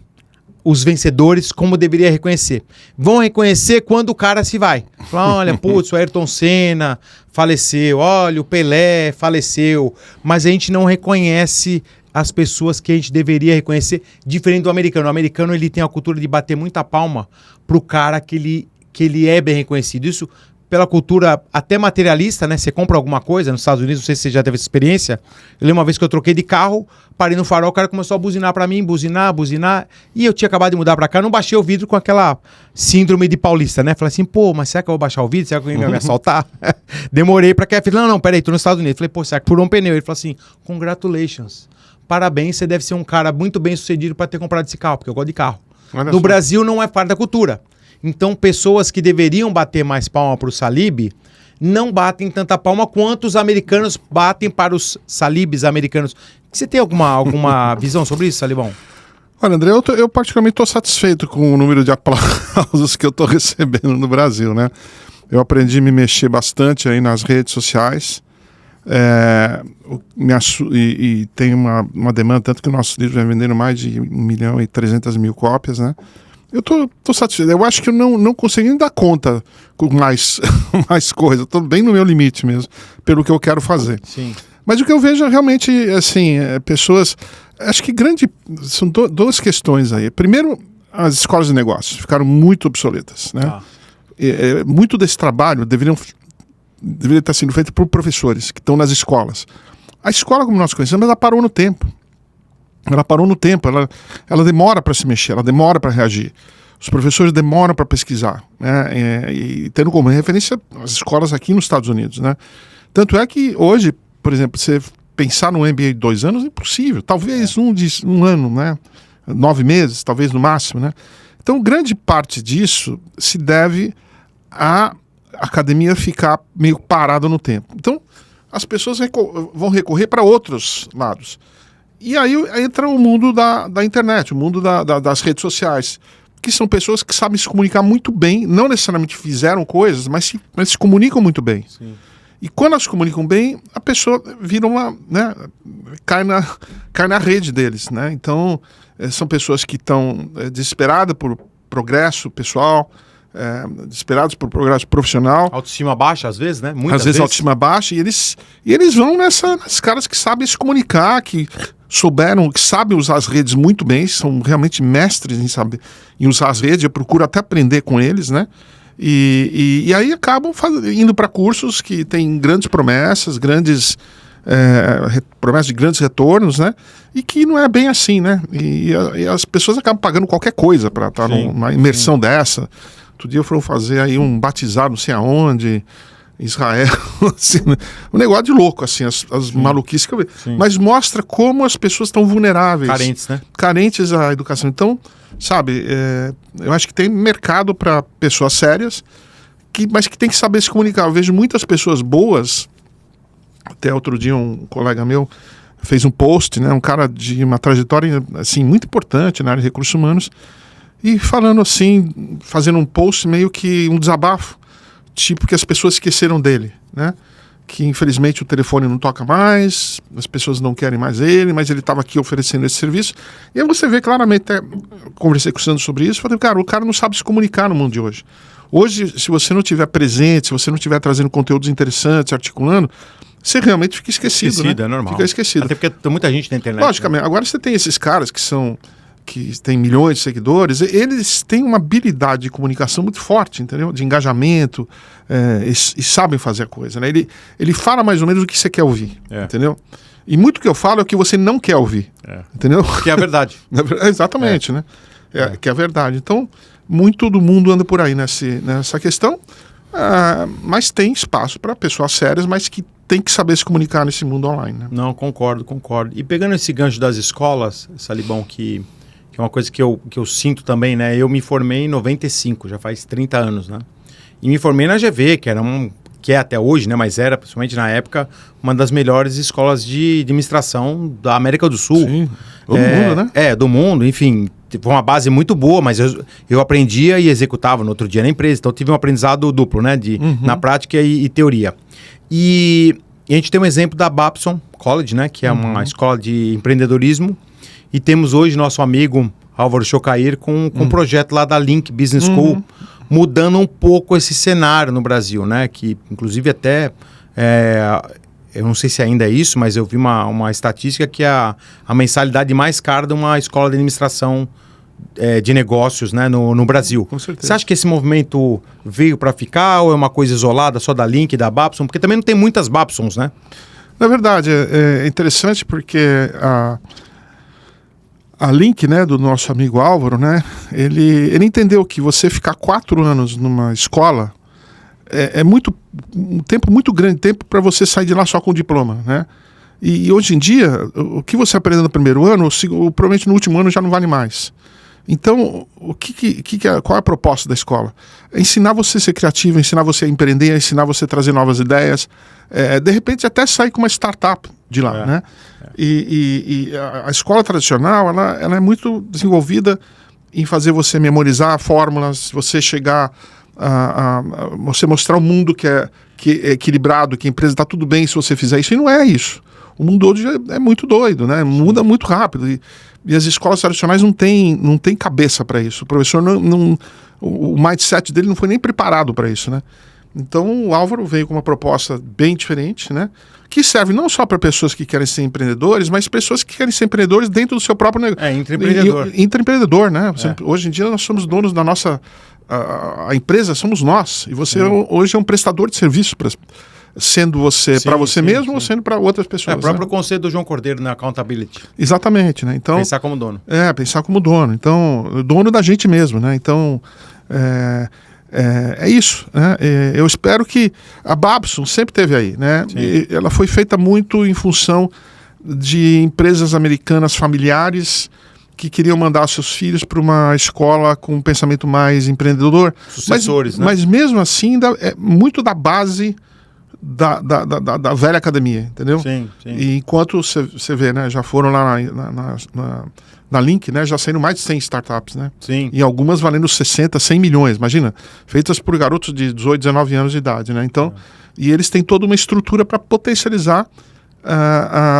[SPEAKER 1] os vencedores como deveria reconhecer. Vão reconhecer quando o cara se vai. Fala, olha, putz, o Ayrton Senna faleceu, olha, o Pelé faleceu, mas a gente não reconhece as pessoas que a gente deveria reconhecer, diferente do americano. O americano, ele tem a cultura de bater muita palma pro cara que que ele é bem reconhecido. Isso pela cultura até materialista, né? Você compra alguma coisa nos Estados Unidos, não sei se você já teve essa experiência. Eu lembro uma vez que eu troquei de carro, parei no farol, o cara começou a buzinar pra mim, buzinar, e eu tinha acabado de mudar pra cá, não baixei o vidro com aquela síndrome de paulista, né? Falei assim, pô, mas será que eu vou baixar o vidro? Será que alguém vai me assaltar? Demorei pra que ele falou, não, peraí, tô nos Estados Unidos. Falei, pô, será que furou um pneu? Ele falou assim, congratulations, parabéns, você deve ser um cara muito bem sucedido pra ter comprado esse carro, porque eu gosto de carro.
[SPEAKER 2] Olha
[SPEAKER 1] No
[SPEAKER 2] só.
[SPEAKER 1] Brasil não é parte da cultura. Então, pessoas que deveriam bater mais palma para o Salib não batem tanta palma quanto os americanos batem para os Salibs americanos. Você tem alguma visão sobre isso, Salibão?
[SPEAKER 2] Olha, André, eu particularmente estou satisfeito com o número de aplausos que eu estou recebendo no Brasil, né? Eu aprendi a me mexer bastante aí nas redes sociais. E tem uma demanda, tanto que o nosso livro vai vendendo mais de 1.300.000 cópias, né? Eu tô satisfeito. Eu acho que eu não consegui nem dar conta com mais coisa. Estou bem no meu limite mesmo, pelo que eu quero fazer.
[SPEAKER 1] Sim.
[SPEAKER 2] Mas o que eu vejo é realmente, assim, pessoas... Acho que são duas questões aí. Primeiro, as escolas de negócios ficaram muito obsoletas, né?
[SPEAKER 1] Ah.
[SPEAKER 2] Muito desse trabalho deveria estar sendo feito por professores que estão nas escolas. A escola, como nós conhecemos, ela parou no tempo. Ela demora para se mexer, ela demora para reagir. Os professores demoram para pesquisar, né? E tendo como referência as escolas aqui nos Estados Unidos, né? Tanto é que hoje, por exemplo, você pensar num MBA de 2 anos é impossível. Talvez um ano, né? 9 meses, talvez no máximo, né? Então, grande parte disso se deve à academia ficar meio parada no tempo. Então, as pessoas vão recorrer para outros lados. E aí entra o mundo da internet, o mundo das redes sociais, que são pessoas que sabem se comunicar muito bem, não necessariamente fizeram coisas, mas se comunicam muito bem.
[SPEAKER 1] Sim.
[SPEAKER 2] E quando elas se comunicam bem, a pessoa vira né, cai na rede deles, né? Então, são pessoas que estão desesperadas por progresso pessoal, desesperados por progresso profissional.
[SPEAKER 1] Autoestima baixa, às vezes, né? Muitas
[SPEAKER 2] Às vezes autoestima baixa, e eles vão nesses caras que sabem se comunicar, que sabem usar as redes muito bem, são realmente mestres em usar as redes. Eu procuro até aprender com eles, né? E aí acabam indo para cursos que têm grandes promessas, promessas de grandes retornos, né? E que não é bem assim, né? E as pessoas acabam pagando qualquer coisa para estar numa imersão dessa. Outro dia foram fazer aí um batizado não sei aonde, Israel, assim, um negócio de louco, assim, as maluquices que eu vejo.
[SPEAKER 1] Sim.
[SPEAKER 2] Mas mostra como as pessoas estão vulneráveis.
[SPEAKER 1] Carentes, né?
[SPEAKER 2] Carentes à educação. Então, sabe, eu acho que tem mercado para pessoas sérias, mas que tem que saber se comunicar. Eu vejo muitas pessoas boas. Até outro dia um colega meu fez um post, né, um cara de uma trajetória assim, muito importante na área de recursos humanos, e falando assim, fazendo um post meio que um desabafo, tipo que as pessoas esqueceram dele, né? Que infelizmente o telefone não toca mais, as pessoas não querem mais ele, mas ele estava aqui oferecendo esse serviço. E aí você vê claramente, até conversei com o Sandro sobre isso, falei, cara, o cara não sabe se comunicar no mundo de hoje. Hoje, se você não estiver presente, se você não estiver trazendo conteúdos interessantes, articulando, você realmente fica esquecido, né?
[SPEAKER 1] É normal.
[SPEAKER 2] Fica esquecido.
[SPEAKER 1] Até porque tem muita gente na internet.
[SPEAKER 2] Logicamente, agora você tem esses caras que têm milhões de seguidores, eles têm uma habilidade de comunicação muito forte, entendeu? De engajamento, e sabem fazer a coisa, né? Ele fala mais ou menos o que você quer ouvir, entendeu? E muito do que eu falo é o que você não quer ouvir, entendeu?
[SPEAKER 1] Que é a verdade.
[SPEAKER 2] Exatamente, né? Que é a verdade. Então, muito do mundo anda por aí nessa questão, mas tem espaço para pessoas sérias, mas que tem que saber se comunicar nesse mundo online, né?
[SPEAKER 1] Não, concordo. E pegando esse gancho das escolas, Salibão, que é uma coisa que eu sinto também, né? Eu me formei em 95, já faz 30 anos, né? E me formei na GV, que é até hoje, né? Mas era, principalmente na época, uma das melhores escolas de administração da América do Sul.
[SPEAKER 2] Sim, do mundo, né?
[SPEAKER 1] Do mundo, enfim. Foi uma base muito boa, mas eu aprendia e executava no outro dia na empresa. Então, eu tive um aprendizado duplo, né? Na prática e teoria. E a gente tem um exemplo da Babson College, né? Que é uma escola de empreendedorismo. E temos hoje nosso amigo Álvaro Chocair com um projeto lá da Link Business School, mudando um pouco esse cenário no Brasil, né? Que, inclusive, até... eu não sei se ainda é isso, mas eu vi uma estatística que a mensalidade mais cara de uma escola de administração de negócios, né, no Brasil.
[SPEAKER 2] Com certeza.
[SPEAKER 1] Você acha que esse movimento veio para ficar ou é uma coisa isolada só da Link e da Babson? Porque também não tem muitas Babsons, né?
[SPEAKER 2] Na verdade, é interessante porque a Link, né, do nosso amigo Álvaro, né, ele entendeu que você ficar 4 anos numa escola é um tempo muito grande, tempo para você sair de lá só com diploma, né? E hoje em dia, o que você aprendeu no primeiro ano, provavelmente no último ano já não vale mais. Então, qual é a proposta da escola? É ensinar você a ser criativo, ensinar você a empreender, ensinar você a trazer novas ideias, de repente até sair com uma startup de lá, né? E a escola tradicional, ela é muito desenvolvida em fazer você memorizar fórmulas, você chegar você mostrar o mundo que é equilibrado, que a empresa está tudo bem se você fizer isso, e não é isso. O mundo hoje é muito doido, né? Muda muito rápido. E as escolas tradicionais não têm cabeça para isso. O professor o mindset dele não foi nem preparado para isso, né? Então o Álvaro veio com uma proposta bem diferente, né? Que serve não só para pessoas que querem ser empreendedores, mas pessoas que querem ser empreendedores dentro do seu próprio negócio.
[SPEAKER 1] Intraempreendedor.
[SPEAKER 2] Intraempreendedor, né? Hoje em dia nós somos donos da nossa... A empresa somos nós. E você hoje é um prestador de serviço sendo você para você mesmo ou sendo para outras pessoas.
[SPEAKER 1] O próprio conceito do João Cordeiro na accountability.
[SPEAKER 2] Exatamente, né? Então,
[SPEAKER 1] pensar como dono.
[SPEAKER 2] Pensar como dono. Então, dono da gente mesmo, né? Então, é isso, né? Eu espero que a Babson sempre teve aí, né? Ela foi feita muito em função de empresas americanas familiares que queriam mandar seus filhos para uma escola com um pensamento mais empreendedor.
[SPEAKER 1] Sucessores, né?
[SPEAKER 2] Mas mesmo assim, é muito da base da velha academia, entendeu?
[SPEAKER 1] Sim.
[SPEAKER 2] E enquanto você vê, né, já foram lá na Link, né, já saíram mais de 100 startups, né?
[SPEAKER 1] Sim.
[SPEAKER 2] E algumas valendo 60, 100 milhões, imagina, feitas por garotos de 18, 19 anos de idade, né? Então, e eles têm toda uma estrutura para potencializar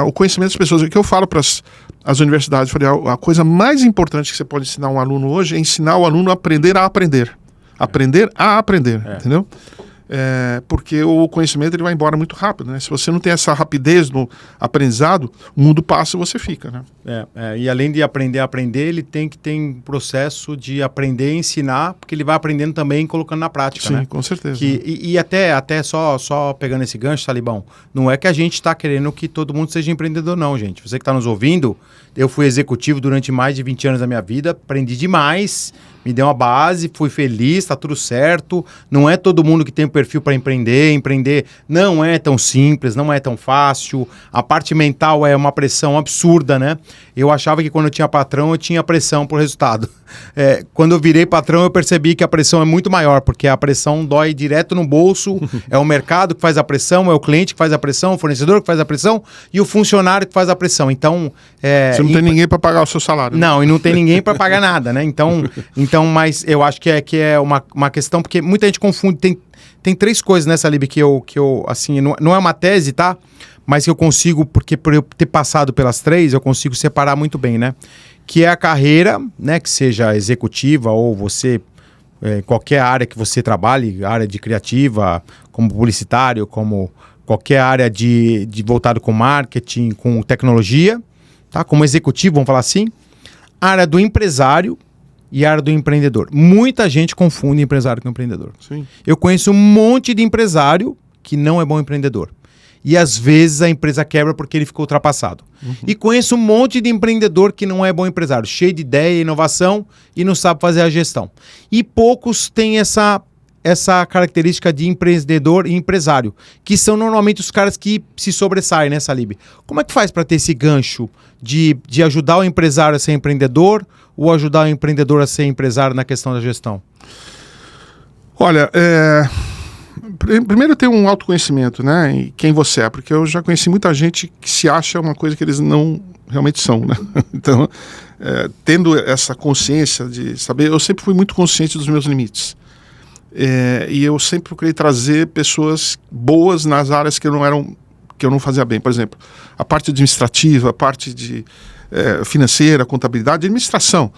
[SPEAKER 2] o conhecimento das pessoas. O que eu falo para as universidades, eu falei, a coisa mais importante que você pode ensinar um aluno hoje é ensinar o aluno a aprender a aprender. Aprender a aprender, entendeu? Porque o conhecimento ele vai embora muito rápido, né? Se você não tem essa rapidez no aprendizado, o mundo passa e você fica, né?
[SPEAKER 1] E além de aprender a aprender, ele tem que ter um processo de aprender e ensinar, porque ele vai aprendendo também colocando na prática,
[SPEAKER 2] Sim,
[SPEAKER 1] né?
[SPEAKER 2] com certeza.
[SPEAKER 1] E até só pegando esse gancho, Talibão, não é que a gente está querendo que todo mundo seja empreendedor, não, gente. Você que está nos ouvindo, eu fui executivo durante mais de 20 anos da minha vida, aprendi demais, me deu uma base, fui feliz, tá tudo certo. Não é todo mundo que tem o perfil para empreender. Empreender não é tão simples, não é tão fácil. A parte mental é uma pressão absurda, né? Eu achava que quando eu tinha patrão, eu tinha pressão por resultado. Quando eu virei patrão, eu percebi que a pressão é muito maior, porque a pressão dói direto no bolso. É o mercado que faz a pressão, é o cliente que faz a pressão, o fornecedor que faz a pressão e o funcionário que faz a pressão. Então,
[SPEAKER 2] você não tem ninguém para pagar o seu salário. Né?
[SPEAKER 1] Não, e não tem ninguém para pagar nada, né? Então, mas eu acho que é uma questão, porque muita gente confunde. Tem 3 coisas nessa Lib que eu assim, não é uma tese, tá? Mas que eu consigo, porque por eu ter passado pelas 3, eu consigo separar muito bem, né? Que é a carreira, né? Que seja executiva ou você, qualquer área que você trabalhe, área de criativa, como publicitário, como qualquer área de voltado com marketing, com tecnologia, tá? Como executivo, vamos falar assim. A área do empresário e a área do empreendedor. Muita gente confunde empresário com empreendedor.
[SPEAKER 2] Sim.
[SPEAKER 1] Eu conheço um monte de empresário que não é bom empreendedor. E às vezes a empresa quebra porque ele ficou ultrapassado. E conheço um monte de empreendedor que não é bom empresário, cheio de ideia, inovação e não sabe fazer a gestão. E poucos têm essa característica de empreendedor e empresário, que são normalmente os caras que se sobressaem, né, Salib? Como é que faz para ter esse gancho de ajudar o empresário a ser empreendedor ou ajudar o empreendedor a ser empresário na questão da gestão?
[SPEAKER 2] Olha, primeiro ter um autoconhecimento, né? E quem você é, porque eu já conheci muita gente que se acha uma coisa que eles não realmente são, né? Então, tendo essa consciência de saber, eu sempre fui muito consciente dos meus limites. E eu sempre procurei trazer pessoas boas nas áreas que eu não fazia bem. Por exemplo, a parte administrativa, a parte de financeira, contabilidade, administração.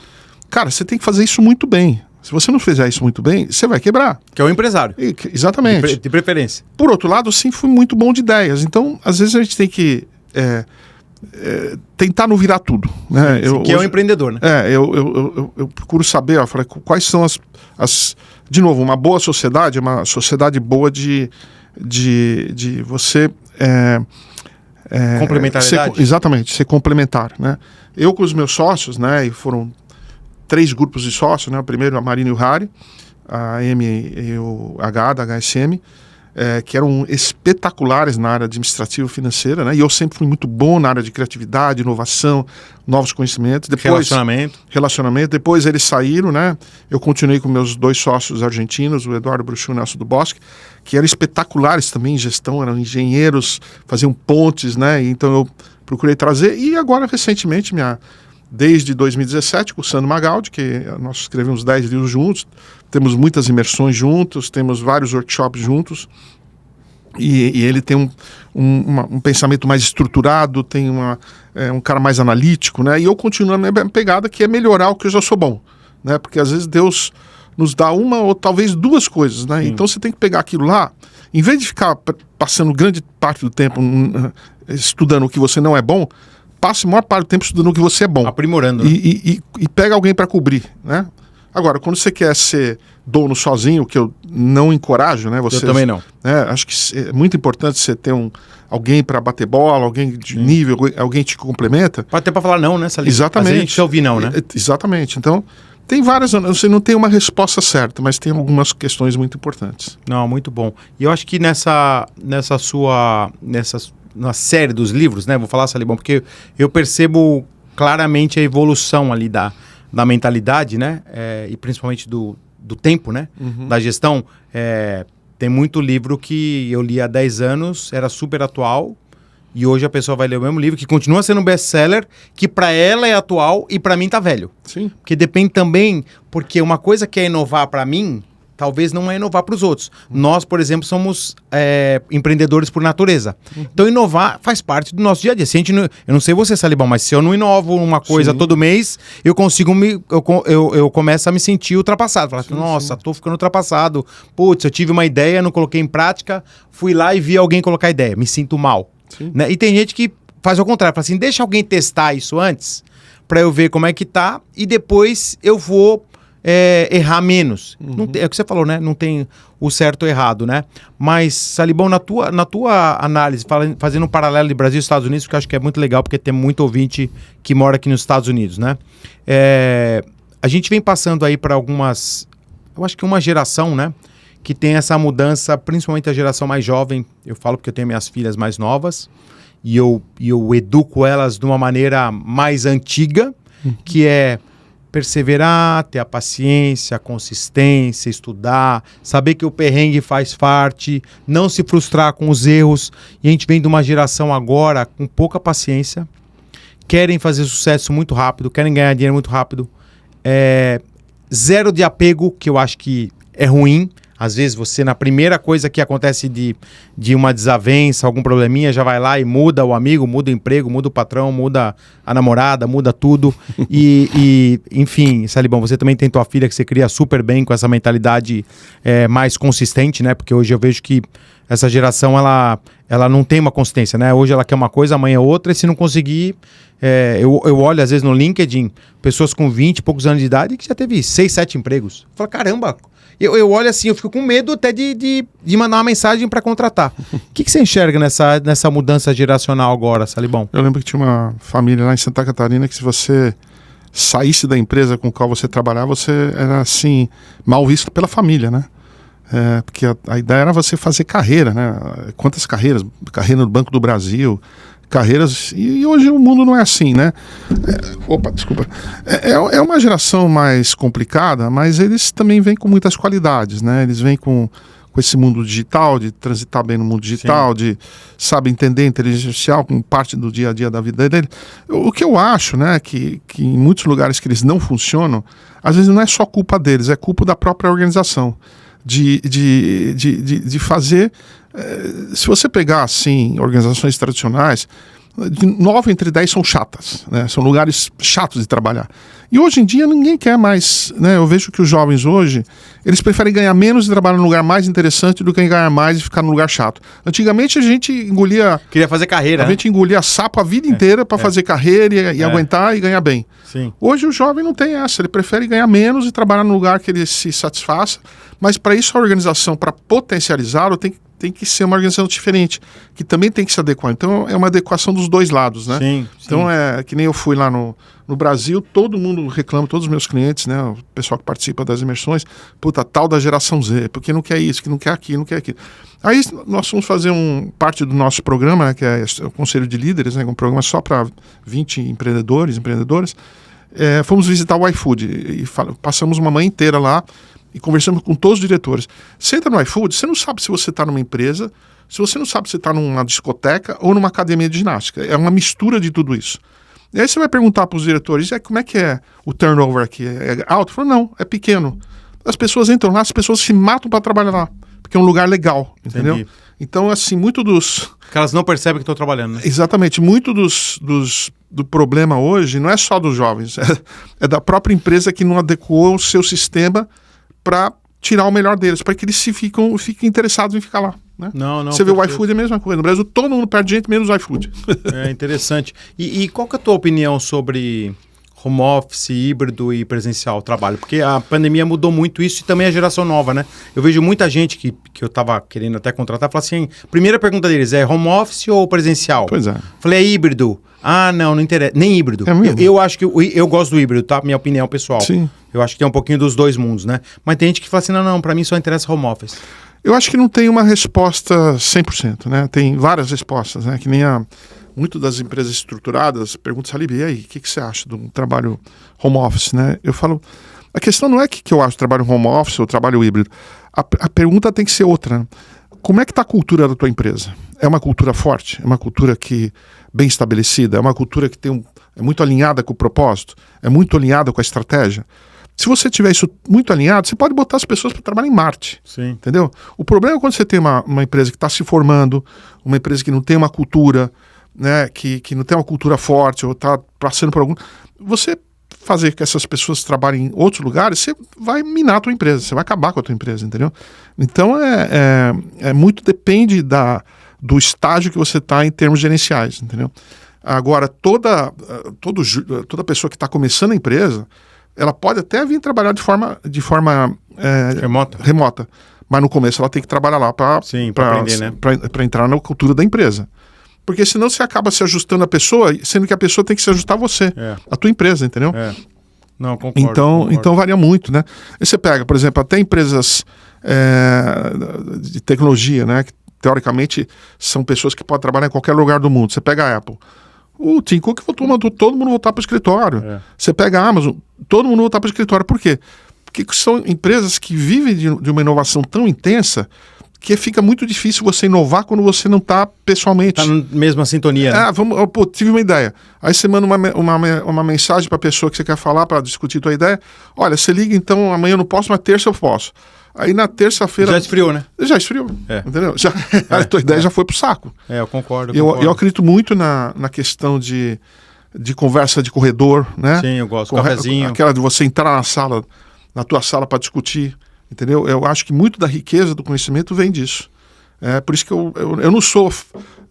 [SPEAKER 2] Cara, você tem que fazer isso muito bem. Se você não fizer isso muito bem, você vai quebrar.
[SPEAKER 1] Que é o empresário.
[SPEAKER 2] Exatamente.
[SPEAKER 1] De preferência.
[SPEAKER 2] Por outro lado, eu sempre fui muito bom de ideias. Então, às vezes a gente tem que tentar não virar tudo, né?
[SPEAKER 1] Sim, que é um empreendedor, né?
[SPEAKER 2] Eu procuro saber, ó, quais são de novo, uma boa sociedade, uma sociedade boa de você
[SPEAKER 1] complementariedade.
[SPEAKER 2] Exatamente, ser complementar, né? Eu com os meus sócios, né, e foram 3 grupos de sócios, né? O primeiro, a Marina e o Harry, a M e o H, da HSM, que eram espetaculares na área administrativa e financeira, né? E eu sempre fui muito bom na área de criatividade, inovação, novos conhecimentos. Depois, relacionamento. Depois eles saíram, né? Eu continuei com meus 2 sócios argentinos, o Eduardo Bruchu e o Nelson do Bosque, que eram espetaculares também em gestão, eram engenheiros, faziam pontes, né? Então eu procurei trazer. E agora, recentemente, desde 2017, com o Sandro Magaldi, que nós escrevemos 10 livros juntos, temos muitas imersões juntos, temos vários workshops juntos, e ele tem um pensamento mais estruturado, tem um cara mais analítico, né? E eu continuo na minha pegada, que é melhorar o que eu já sou bom, né? Porque às vezes Deus nos dá uma ou talvez 2 coisas, né? Então você tem que pegar aquilo lá, em vez de ficar passando grande parte do tempo estudando o que você não é bom, passe a maior parte do tempo estudando o que você é bom.
[SPEAKER 1] Aprimorando.
[SPEAKER 2] E pega alguém para cobrir, né? Agora, quando você quer ser dono sozinho, que eu não encorajo, né?
[SPEAKER 1] Eu também não.
[SPEAKER 2] Acho que é muito importante você ter alguém para bater bola, alguém de nível, alguém te complementa.
[SPEAKER 1] Pode até para falar não, né, Salim?
[SPEAKER 2] Exatamente.
[SPEAKER 1] A gente ouvir não, né?
[SPEAKER 2] Exatamente. Então, tem várias... Você não tem uma resposta certa, mas tem algumas questões muito importantes.
[SPEAKER 1] Não, muito bom. E eu acho que na série dos livros, né? Vou falar, Salibão, porque eu percebo claramente a evolução ali da mentalidade, né? E principalmente do tempo, né? Uhum. Da gestão. Tem muito livro que eu li há 10 anos, era super atual, e hoje a pessoa vai ler o mesmo livro, que continua sendo um best-seller, que para ela é atual e para mim tá velho.
[SPEAKER 2] Sim.
[SPEAKER 1] Porque depende também, porque uma coisa que é inovar para mim, talvez não é inovar para os outros. Nós, por exemplo, somos empreendedores por natureza. Então, inovar faz parte do nosso dia a dia. Se a gente eu não sei você, Salibão, mas se eu não inovo uma coisa todo mês, eu consigo eu começo a me sentir ultrapassado. Falar, nossa, tô ficando ultrapassado. Putz, eu tive uma ideia, não coloquei em prática, fui lá e vi alguém colocar ideia. Me sinto mal. Né? E tem gente que faz ao contrário. Fala assim, deixa alguém testar isso antes, para eu ver como é que tá, e depois eu vou... errar menos. Não tem, é o que você falou, né? Não tem o certo ou errado, né? Mas, Salibão, na tua análise, fazendo um paralelo de Brasil e Estados Unidos, que eu acho que é muito legal, porque tem muito ouvinte que mora aqui nos Estados Unidos, né? A gente vem passando aí para algumas... Eu acho que uma geração, né? Que tem essa mudança, principalmente a geração mais jovem. Eu falo porque eu tenho minhas filhas mais novas, e eu educo elas de uma maneira mais antiga, que é... perseverar, ter a paciência, a consistência, estudar, saber que o perrengue faz parte, não se frustrar com os erros. E a gente vem de uma geração agora com pouca paciência, querem fazer sucesso muito rápido, querem ganhar dinheiro muito rápido. Zero de apego, que eu acho que é ruim. Às vezes você, na primeira coisa que acontece de uma desavença, algum probleminha, já vai lá e muda o amigo, muda o emprego, muda o patrão, muda a namorada, muda tudo. Enfim, Salibão, você também tem tua filha que você cria super bem com essa mentalidade mais consistente, né? Porque hoje eu vejo que essa geração, ela não tem uma consistência, né? Hoje ela quer uma coisa, amanhã outra, e se não conseguir... eu olho, às vezes, no LinkedIn, pessoas com 20 e poucos anos de idade que já teve 6, 7 empregos. Eu falo, caramba... Eu olho assim, eu fico com medo até de mandar uma mensagem para contratar. O que você enxerga nessa mudança geracional agora, Salibão?
[SPEAKER 2] Eu lembro que tinha uma família lá em Santa Catarina que se você saísse da empresa com a qual você trabalhava, você era assim, mal visto pela família, né? Porque a ideia era você fazer carreira, né? Quantas carreiras? Carreira no Banco do Brasil... carreiras, e hoje o mundo não é assim, né? Desculpa. É uma geração mais complicada, mas eles também vêm com muitas qualidades, né? Eles vêm com esse mundo digital, de transitar bem no mundo digital, de sabe entender inteligência artificial como parte do dia a dia da vida dele. O que eu acho, né, que em muitos lugares que eles não funcionam, às vezes não é só culpa deles, é culpa da própria organização. De fazer... se você pegar, assim, organizações tradicionais, 9 entre 10 são chatas, né? São lugares chatos de trabalhar. E hoje em dia ninguém quer mais, né? Eu vejo que os jovens hoje, eles preferem ganhar menos e trabalhar num lugar mais interessante do que ganhar mais e ficar num lugar chato. Antigamente a gente engolia...
[SPEAKER 1] Queria fazer carreira,
[SPEAKER 2] A gente engolia sapo a vida inteira para fazer carreira e aguentar e ganhar bem.
[SPEAKER 1] Sim.
[SPEAKER 2] Hoje o jovem não tem essa, ele prefere ganhar menos e trabalhar num lugar que ele se satisfaça, mas para isso a organização, para potencializá-lo, tem que ser uma organização diferente, que também tem que se adequar. Então é uma adequação dos dois lados, né?
[SPEAKER 1] Sim.
[SPEAKER 2] Então é que nem eu fui lá no Brasil, todo mundo reclama, todos os meus clientes, né, o pessoal que participa das imersões, puta, tal da geração Z, porque não quer isso, que não quer aquilo, não quer aquilo. Aí nós fomos fazer parte do nosso programa, né, que é o Conselho de Líderes, né, um programa só para 20 empreendedoras. Fomos visitar o iFood e passamos uma manhã inteira lá e conversamos com todos os diretores. Você entra no iFood, você não sabe se você está numa empresa, se você não sabe se está numa discoteca ou numa academia de ginástica. É uma mistura de tudo isso. E aí você vai perguntar para os diretores, como é que é o turnover aqui? É alto? Falou, não, é pequeno. As pessoas entram lá, as pessoas se matam para trabalhar lá, porque é um lugar legal, entendeu?
[SPEAKER 1] Entendi.
[SPEAKER 2] Então, assim, muito dos...
[SPEAKER 1] Porque elas não percebem que estão trabalhando, né?
[SPEAKER 2] Exatamente, muito do problema hoje não é só dos jovens, é da própria empresa que não adequou o seu sistema para tirar o melhor deles, para que eles fiquem interessados em ficar lá. Né?
[SPEAKER 1] Não,
[SPEAKER 2] Você vê o iFood é a mesma coisa. No Brasil todo mundo perde gente, menos o iFood.
[SPEAKER 1] É interessante. E qual que é a tua opinião sobre home office, híbrido e presencial trabalho? Porque a pandemia mudou muito isso e também a geração nova, né? Eu vejo muita gente que eu estava querendo até contratar, falar assim, primeira pergunta deles é home office ou presencial?
[SPEAKER 2] Pois é.
[SPEAKER 1] Falei, é híbrido. Ah, não interessa. Nem híbrido.
[SPEAKER 2] É mesmo?
[SPEAKER 1] Eu acho que eu gosto do híbrido, tá? Minha opinião pessoal.
[SPEAKER 2] Sim.
[SPEAKER 1] Eu acho que tem um pouquinho dos dois mundos, né? Mas tem gente que fala assim, não, pra mim só interessa home office.
[SPEAKER 2] Eu acho que não tem uma resposta 100%, né? Tem várias respostas, né? Que nem muito das empresas estruturadas perguntam, Salib, e aí, o que você acha de um trabalho home office, né? Eu falo, a questão não é que eu acho trabalho home office ou trabalho híbrido. A pergunta tem que ser outra, né? Como é que está a cultura da tua empresa? É uma cultura forte? É uma cultura bem estabelecida? É uma cultura que é muito alinhada com o propósito? É muito alinhada com a estratégia? Se você tiver isso muito alinhado, você pode botar as pessoas para trabalhar em Marte.
[SPEAKER 1] Sim.
[SPEAKER 2] Entendeu? O problema é quando você tem uma empresa que está se formando, uma empresa que não tem uma cultura, né, que não tem uma cultura forte, ou está passando por algum... Você fazer que essas pessoas trabalhem em outros lugares, você vai minar a tua empresa, você vai acabar com a tua empresa, entendeu? Então, muito depende do estágio que você está em termos gerenciais, entendeu? Agora, toda pessoa que está começando a empresa, ela pode até vir trabalhar de forma remota, mas no começo ela tem que trabalhar lá para
[SPEAKER 1] aprender, né?
[SPEAKER 2] Para entrar na cultura da empresa. Porque senão você acaba se ajustando a pessoa, sendo que a pessoa tem que se ajustar a você, a tua empresa, entendeu?
[SPEAKER 1] Não, concordo.
[SPEAKER 2] Então varia muito, né? E você pega, por exemplo, até empresas de tecnologia, né? Que teoricamente são pessoas que podem trabalhar em qualquer lugar do mundo. Você pega a Apple. O Tim Cook mandou todo mundo voltar para o escritório. Você pega a Amazon, todo mundo voltar para o escritório. Por quê? Porque são empresas que vivem de uma inovação tão intensa que fica muito difícil você inovar quando você não está pessoalmente.
[SPEAKER 1] Está na mesma sintonia. Né?
[SPEAKER 2] Tive uma ideia. Aí você manda uma mensagem para a pessoa que você quer falar para discutir a tua ideia. Olha, você liga então, amanhã eu não posso, mas terça eu posso. Aí na terça-feira...
[SPEAKER 1] Já esfriou, né?
[SPEAKER 2] Já esfriou, entendeu? A tua ideia já foi pro saco.
[SPEAKER 1] Eu concordo.
[SPEAKER 2] Eu acredito muito na questão de conversa de corredor, né?
[SPEAKER 1] Sim, eu gosto. Cafezinho.
[SPEAKER 2] Aquela de você entrar na tua sala para discutir, entendeu? Eu acho que muito da riqueza do conhecimento vem disso. Por isso que eu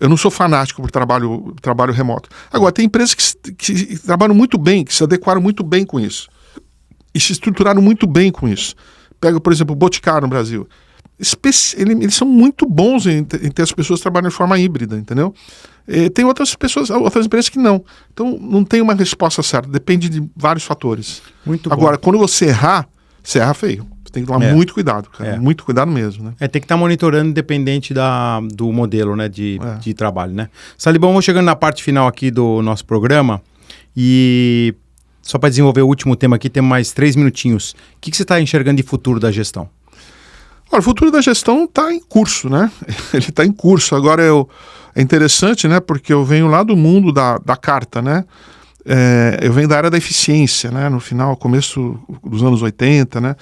[SPEAKER 2] não sou fanático por trabalho remoto. Agora, tem empresas que trabalham muito bem, que se adequaram muito bem com isso. E se estruturaram muito bem com isso. Pega, por exemplo, o Boticário no Brasil. Eles são muito bons em ter as pessoas trabalhando de forma híbrida, entendeu? Tem outras empresas que não. Então, não tem uma resposta certa. Depende de vários fatores.
[SPEAKER 1] Muito
[SPEAKER 2] Agora,
[SPEAKER 1] bom.
[SPEAKER 2] quando você erra feio. Você tem que tomar muito cuidado, cara. Muito cuidado mesmo, né?
[SPEAKER 1] Tem que estar monitorando independente do modelo, né, de trabalho, né? Salibão, vamos chegando na parte final aqui do nosso programa e... Só para desenvolver o último tema aqui, temos mais 3 minutinhos. O que você está enxergando de futuro da gestão?
[SPEAKER 2] Olha, o futuro da gestão está em curso, né? Ele está em curso. Agora é interessante, né? Porque eu venho lá do mundo da carta, né? Eu venho da área da eficiência, né? No final, começo dos anos 80, né?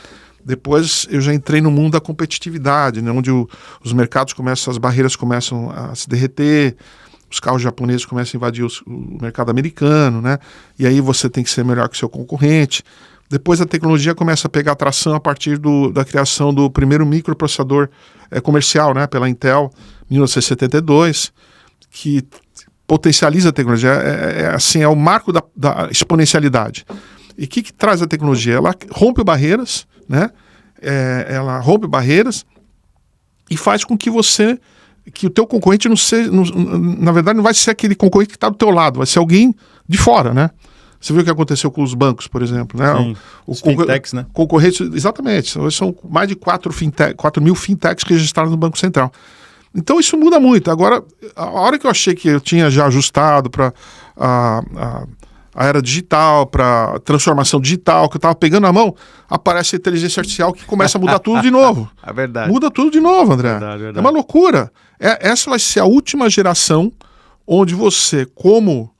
[SPEAKER 2] Depois eu já entrei no mundo da competitividade, né? Onde os mercados as barreiras começam a se derreter. os carros japoneses começam a invadir o mercado americano, né? E aí você tem que ser melhor que o seu concorrente. Depois a tecnologia começa a pegar tração a partir da criação do primeiro microprocessador comercial, né? Pela Intel, em 1972, que potencializa a tecnologia. Assim, é o marco da exponencialidade. E o que traz a tecnologia? Ela rompe barreiras, né? Ela rompe barreiras e faz com que o teu concorrente na verdade não vai ser aquele concorrente que está do teu lado, vai ser alguém de fora, né? Você viu o que aconteceu com os bancos, por exemplo, né?
[SPEAKER 1] Sim, os fintechs, né?
[SPEAKER 2] Concorrentes, exatamente. Hoje são mais de 4 mil fintechs que registraram no Banco Central. Então isso muda muito. Agora, a hora que eu achei que eu tinha já ajustado para a era digital, para a transformação digital, que eu estava pegando na mão, aparece a inteligência artificial que começa a mudar tudo de novo.
[SPEAKER 1] É verdade.
[SPEAKER 2] Muda tudo de novo, André.
[SPEAKER 1] Verdade.
[SPEAKER 2] É uma loucura. Essa vai ser a última geração onde você, como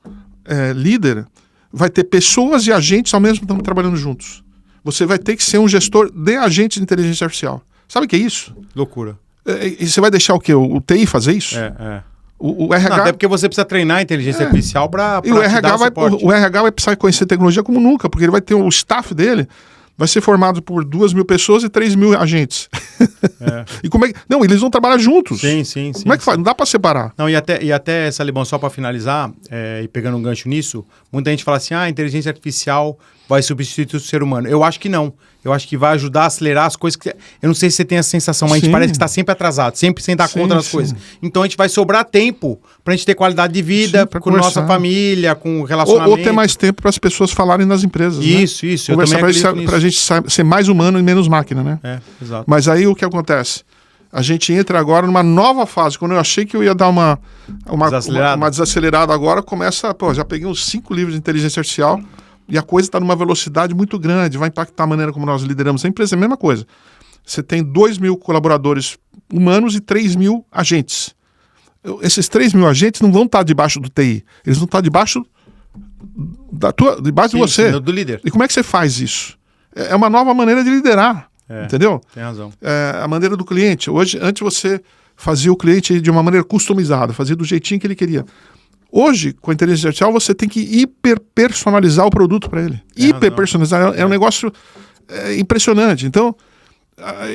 [SPEAKER 2] líder, vai ter pessoas e agentes ao mesmo tempo trabalhando juntos. Você vai ter que ser um gestor de agentes de inteligência artificial. Sabe o que é isso?
[SPEAKER 1] Loucura.
[SPEAKER 2] E você vai deixar o quê? O TI fazer isso? O RH...
[SPEAKER 1] Não, até porque você precisa treinar a inteligência artificial para
[SPEAKER 2] E o RH vai precisar conhecer tecnologia como nunca, porque ele vai ter o staff dele, vai ser formado por 2.000 pessoas e 3.000 agentes. E como é que... Não, eles vão trabalhar juntos.
[SPEAKER 1] Sim.
[SPEAKER 2] Como é que faz? Não dá para separar.
[SPEAKER 1] Não, e até Salibão, só para finalizar, e pegando um gancho nisso, muita gente fala assim, a inteligência artificial vai substituir o ser humano. Eu acho que não. Eu acho que vai ajudar a acelerar as coisas. Eu não sei se você tem essa sensação, mas a gente parece que está sempre atrasado, sempre sem dar conta das coisas. Então a gente vai sobrar tempo para a gente ter qualidade de vida com nossa família, com relacionamento.
[SPEAKER 2] Ou ter mais tempo para as pessoas falarem nas empresas.
[SPEAKER 1] Isso.
[SPEAKER 2] Conversar para a gente ser mais humano e menos máquina, né?
[SPEAKER 1] Exato.
[SPEAKER 2] Mas aí o que acontece? A gente entra agora numa nova fase. Quando eu achei que eu ia dar uma desacelerada agora, começa... já peguei uns 5 livros de inteligência artificial e a coisa está numa velocidade muito grande, vai impactar a maneira como nós lideramos a empresa. É a mesma coisa. Você tem 2.000 colaboradores humanos e 3.000 agentes. Esses 3.000 agentes não vão estar debaixo do TI. Eles vão estar debaixo de você.
[SPEAKER 1] Do líder.
[SPEAKER 2] E como é que você faz isso? É uma nova maneira de liderar. Entendeu?
[SPEAKER 1] Tem razão.
[SPEAKER 2] A maneira do cliente. Antes você fazia o cliente de uma maneira customizada, fazia do jeitinho que ele queria. Hoje, com a inteligência artificial, você tem que hiper-personalizar o produto para ele. Hiper-personalizar. É um negócio impressionante. Então,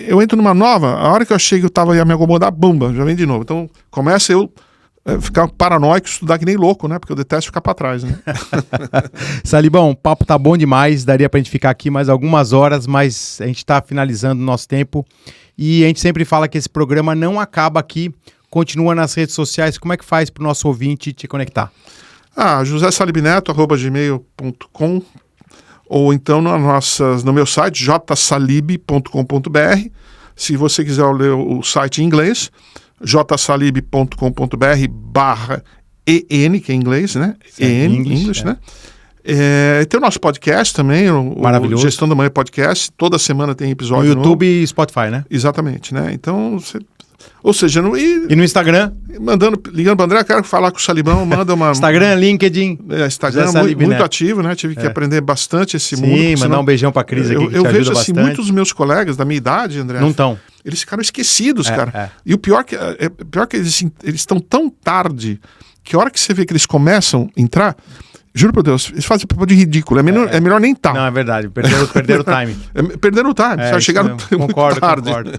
[SPEAKER 2] eu entro numa nova, a hora que eu achei que eu ia me acomodar, bumba, já vem de novo. Então, começa eu ficar paranoico, estudar que nem louco, né? Porque eu detesto ficar para trás, né?
[SPEAKER 1] Salibão, o papo tá bom demais, daria pra gente ficar aqui mais algumas horas, mas a gente tá finalizando o nosso tempo e a gente sempre fala que esse programa não acaba aqui, continua nas redes sociais. Como é que faz pro nosso ouvinte te conectar?
[SPEAKER 2] josesalibneto@gmail.com ou então no meu site, jsalib.com.br. Se você quiser ler o site em inglês, jsalib.com.br/EN, que é em inglês, né? EN, English, né? Tem o nosso podcast também, o Gestão da Manhã Podcast. Toda semana tem episódio
[SPEAKER 1] no YouTube e Spotify, né?
[SPEAKER 2] Exatamente, né? Então, ou seja...
[SPEAKER 1] E no Instagram?
[SPEAKER 2] Ligando para o André, quero falar com o Salibão, manda uma...
[SPEAKER 1] Instagram, LinkedIn.
[SPEAKER 2] Instagram muito ativo, né? Tive que aprender bastante esse mundo.
[SPEAKER 1] Sim, mandar um beijão para a Cris aqui, que
[SPEAKER 2] eu
[SPEAKER 1] te
[SPEAKER 2] vejo
[SPEAKER 1] ajuda
[SPEAKER 2] assim,
[SPEAKER 1] bastante.
[SPEAKER 2] muitos dos meus colegas da minha idade, André...
[SPEAKER 1] Não estão.
[SPEAKER 2] Eles ficaram esquecidos, cara. E o pior que eles estão tão tarde que a hora que você vê que eles começam a entrar... Juro por Deus, eles fazem papel de ridículo. É melhor nem estar.
[SPEAKER 1] Não, é verdade. Perderam o time.
[SPEAKER 2] Perderam o time. Só chegaram muito tarde.
[SPEAKER 1] Concordo.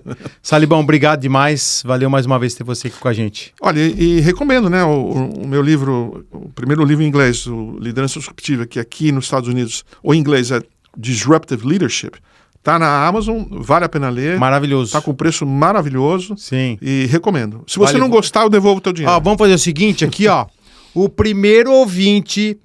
[SPEAKER 1] Salibão, obrigado demais. Valeu mais uma vez ter você aqui com a gente.
[SPEAKER 2] Olha, e recomendo, né? O meu livro, o primeiro livro em inglês, o Liderança Disruptiva, que aqui nos Estados Unidos, o em inglês é Disruptive Leadership. Tá na Amazon, vale a pena ler.
[SPEAKER 1] Maravilhoso.
[SPEAKER 2] Tá com preço maravilhoso.
[SPEAKER 1] Sim.
[SPEAKER 2] E recomendo. Se você não gostar, eu devolvo o teu dinheiro.
[SPEAKER 1] Vamos fazer o seguinte aqui, ó. O primeiro ouvinte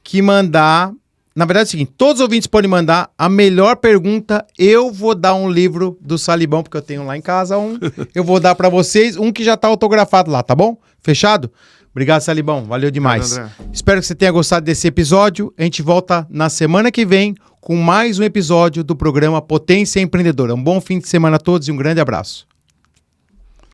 [SPEAKER 1] que mandar... Na verdade é o seguinte, todos os ouvintes podem mandar a melhor pergunta. Eu vou dar um livro do Salibão, porque eu tenho lá em casa um. Eu vou dar para vocês um que já tá autografado lá, tá bom? Fechado? Obrigado, Salibão. Valeu demais. Espero que você tenha gostado desse episódio. A gente volta na semana que vem com mais um episódio do programa Potência Empreendedora. Um bom fim de semana a todos e um grande abraço.